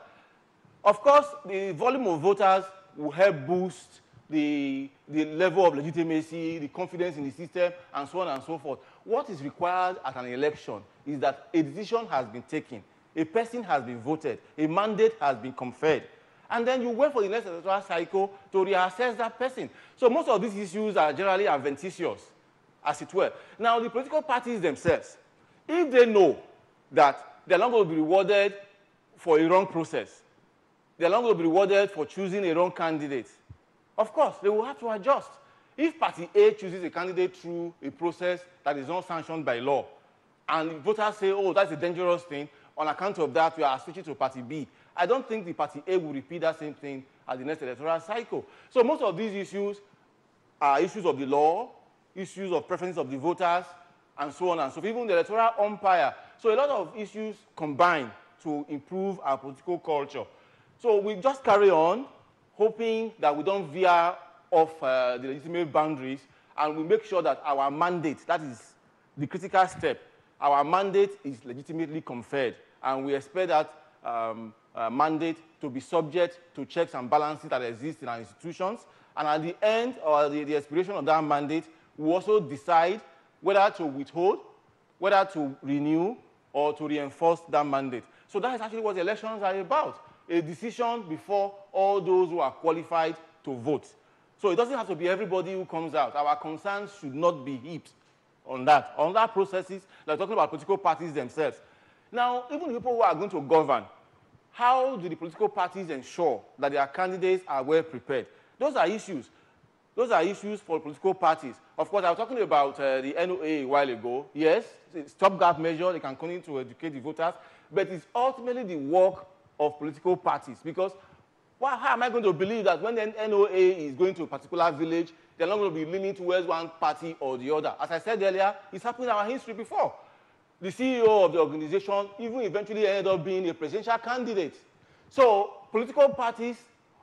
Of course, the volume of voters will help boost the level of legitimacy, the confidence in the system, and so on and so forth. What is required at an election is that a decision has been taken. A person has been voted, a mandate has been conferred, and then you wait for the next electoral cycle to reassess that person. So most of these issues are generally adventitious, as it were. Now, the political parties themselves, if they know that they're not going to be rewarded for a wrong process, they're not going to be rewarded for choosing a wrong candidate, of course, they will have to adjust. If Party A chooses a candidate through a process that is not sanctioned by law, and voters say, oh, that's a dangerous thing, on account of that, we are switching to Party B, I don't think the Party A will repeat that same thing at the next electoral cycle. So most of these issues are issues of the law, issues of preferences of the voters, and so on and so forth, even the electoral umpire. So a lot of issues combine to improve our political culture. So we just carry on, hoping that we don't veer off the legitimate boundaries, and we make sure that our mandate, that is the critical step, our mandate is legitimately conferred, and we expect that mandate to be subject to checks and balances that exist in our institutions. And at the end, or the expiration of that mandate, we also decide whether to withhold whether to renew or to reinforce that mandate. So that is actually what elections are about, a decision before all those who are qualified to vote. So it doesn't have to be everybody who comes out. Our concerns should not be heaped on that. On that processes, they're talking about political parties themselves. Now, even the people who are going to govern, how do the political parties ensure that their candidates are well prepared? Those are issues. Those are issues for political parties. Of course, I was talking about the NOA a while ago. Yes, it's a stopgap measure. They can continue to educate the voters. But it's ultimately the work of political parties. Because how am I going to believe that when the NOA is going to a particular village, they're not going to be leaning towards one party or the other? As I said earlier, it's happened in our history before. The CEO of the organization even eventually ended up being a presidential candidate. So political parties,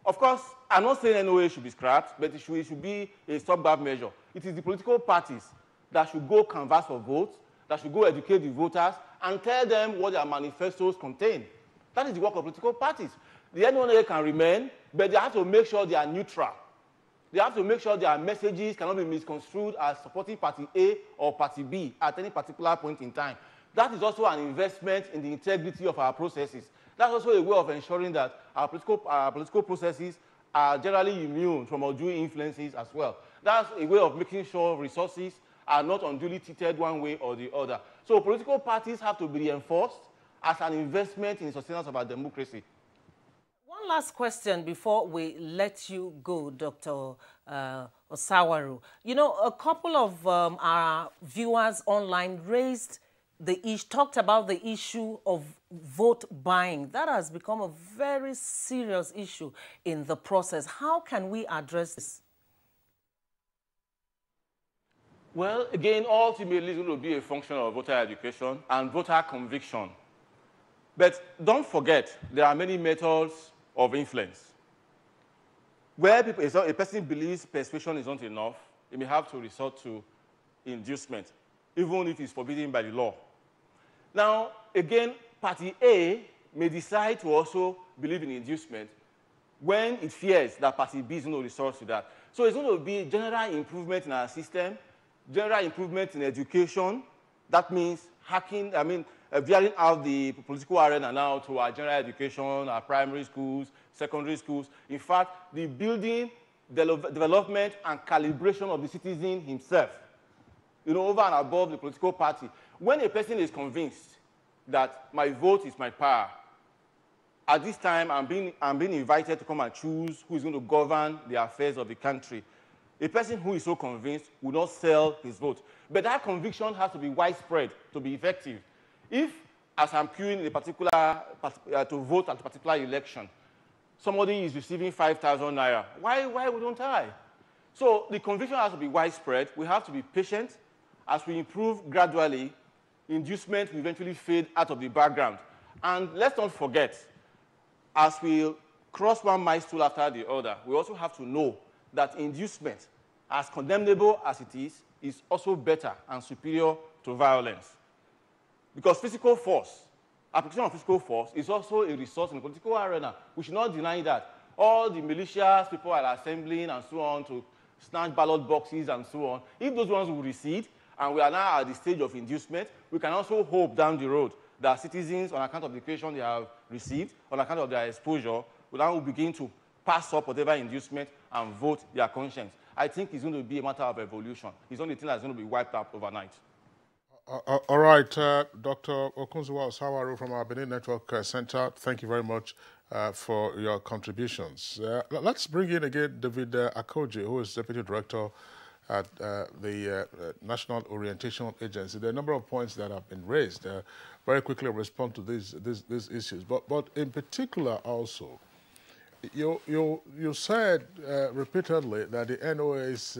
of course, I'm not saying NOA should be scrapped, but it should be a stopgap measure. It is the political parties that should go canvass for votes, that should go educate the voters, and tell them what their manifestos contain. That is the work of political parties. The NOA can remain, but they have to make sure they are neutral. They have to make sure their messages cannot be misconstrued as supporting Party A or Party B at any particular point in time. That is also an investment in the integrity of our processes. That's also a way of ensuring that our political processes are generally immune from undue influences as well. That's a way of making sure resources are not unduly tilted one way or the other. So political parties have to be reinforced as an investment in the sustenance of our democracy. One last question before we let you go, Dr. Osawaru. You know, a couple of our viewers online talked about the issue of vote buying. That has become a very serious issue in the process. How can we address this? Well, again, ultimately, it will be a function of voter education and voter conviction. But don't forget, there are many methods of influence. Where a person believes persuasion is not enough, he may have to resort to inducement, even if it's forbidden by the law. Now, again, Party A may decide to also believe in inducement when it fears that Party B is going to resort to that. So it's going to be general improvement in our system, general improvement in education. That means veering out the political arena now to our general education, our primary schools, secondary schools. In fact, the building, development, and calibration of the citizen himself, over and above the political party. When a person is convinced that my vote is my power, at this time I'm being invited to come and choose who is going to govern the affairs of the country. A person who is so convinced will not sell his vote. But that conviction has to be widespread to be effective. If, as I'm queuing in a particular, to vote at a particular election, somebody is receiving 5,000 naira, why wouldn't I? So the conviction has to be widespread. We have to be patient. As we improve gradually, inducement will eventually fade out of the background. And let's not forget, as we cross one milestone after the other, we also have to know that inducement, as condemnable as it is also better and superior to violence. Because physical force, application of physical force, is also a resource in the political arena. We should not deny that. All the militias people are assembling and so on to snatch ballot boxes and so on, if those ones will recede, and we are now at the stage of inducement, we can also hope down the road that citizens, on account of the education they have received, on account of their exposure, will now begin to pass up whatever inducement and vote their conscience. I think it's going to be a matter of evolution. It's the only thing that's going to be wiped out overnight. All right, Dr. Okunzuwa Osawaru from our Benin Network Center, thank you very much for your contributions. Let's bring in again David Akoji, who is Deputy Director at the National Orientation Agency. There are a number of points that have been raised. Very quickly respond to these issues. But in particular also, you said repeatedly that the NOA is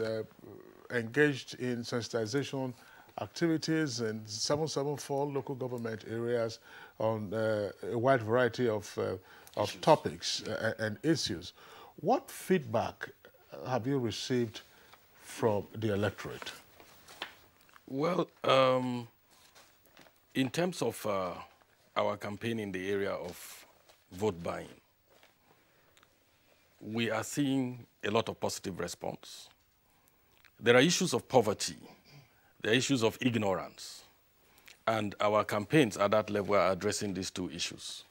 engaged in sensitization activities in 774 local government areas on a wide variety of topics and issues. What feedback have you received from the electorate? Well, in terms of our campaign in the area of vote buying, we are seeing a lot of positive response. There are issues of poverty. There are issues of ignorance. And our campaigns at that level are addressing these two issues.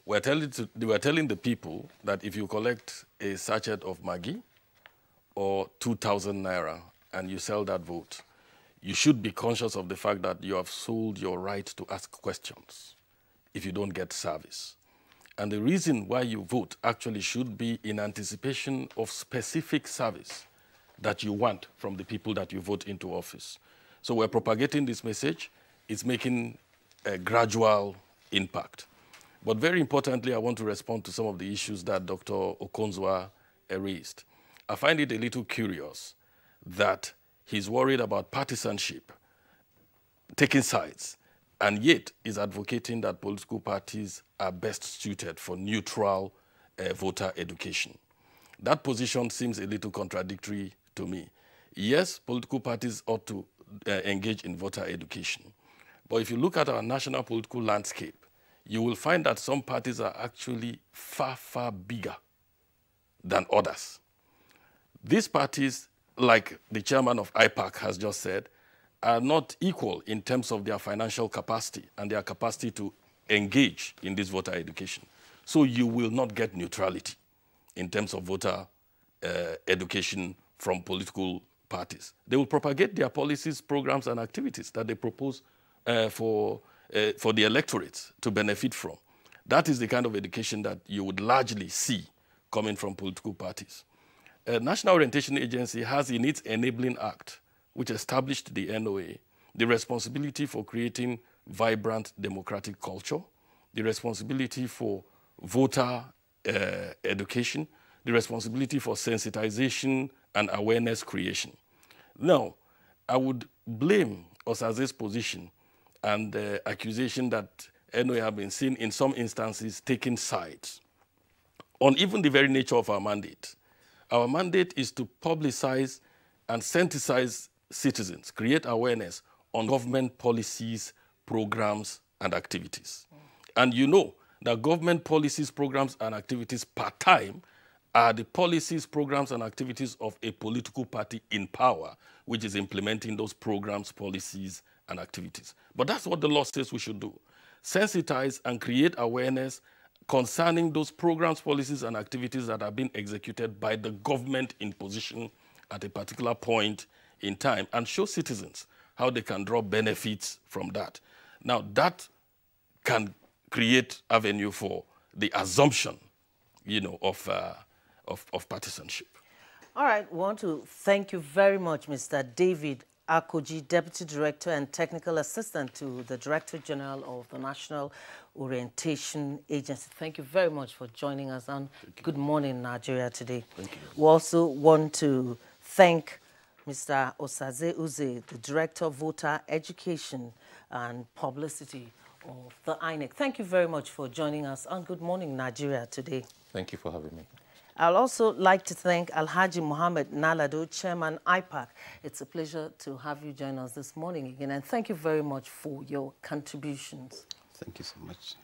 We're telling the people that if you collect a sachet of Maggi or 2,000 naira and you sell that vote, you should be conscious of the fact that you have sold your right to ask questions if you don't get service. And the reason why you vote actually should be in anticipation of specific service that you want from the people that you vote into office. So we're propagating this message. It's making a gradual impact. But very importantly, I want to respond to some of the issues that Dr. Okonzwa raised. I find it a little curious that he's worried about partisanship, taking sides, and yet is advocating that political parties are best suited for neutral voter education. That position seems a little contradictory to me. Yes, political parties ought to engage in voter education. But if you look at our national political landscape, you will find that some parties are actually far, far bigger than others. These parties, like the chairman of IPAC has just said, are not equal in terms of their financial capacity and their capacity to engage in this voter education. So you will not get neutrality in terms of voter education from political parties. They will propagate their policies, programs, and activities that they propose for the electorate to benefit from. That is the kind of education that you would largely see coming from political parties. National Orientation Agency has in its Enabling Act, which established the NOA, the responsibility for creating vibrant democratic culture, the responsibility for voter education, the responsibility for sensitization and awareness creation. Now, I would blame Osaze's position and the accusation that NOA have been seen in some instances taking sides on even the very nature of our mandate. Our mandate is to publicize and sensitize citizens, create awareness on government policies, programs, and activities. And you know that government policies, programs, and activities per time are the policies, programs, and activities of a political party in power, which is implementing those programs, policies, and activities. But that's what the law says we should do. Sensitize and create awareness concerning those programs, policies, and activities that are being executed by the government in position at a particular point in time, and show citizens how they can draw benefits from that. Now, that can create avenue for the assumption, you know, of partisanship. All right, we want to thank you very much, Mr. David Akoji, Deputy Director and Technical Assistant to the Director General of the National Orientation Agency. Thank you very much for joining us on Good Morning Nigeria today. Thank you. We also want to thank Mr. Osaze Uze, the Director of Voter Education and Publicity of the INEC. Thank you very much for joining us on Good Morning Nigeria today. Thank you for having me. I'd also like to thank Alhaji Mohammed Nalado, Chairman IPAC. It's a pleasure to have you join us this morning again, and thank you very much for your contributions. Thank you so much.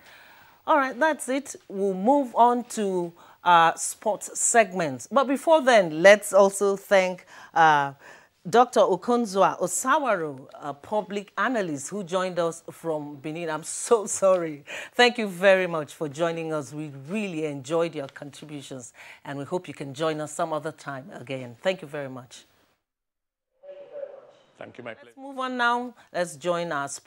All right, that's it. We'll move on to sports segments. But before then, let's also thank Dr. Okonzwa Osawaro, a public analyst who joined us from Benin. I'm so sorry. Thank you very much for joining us. We really enjoyed your contributions, and we hope you can join us some other time again. Thank you very much. Thank you, my pleasure. Let's move on now. Let's join our sport.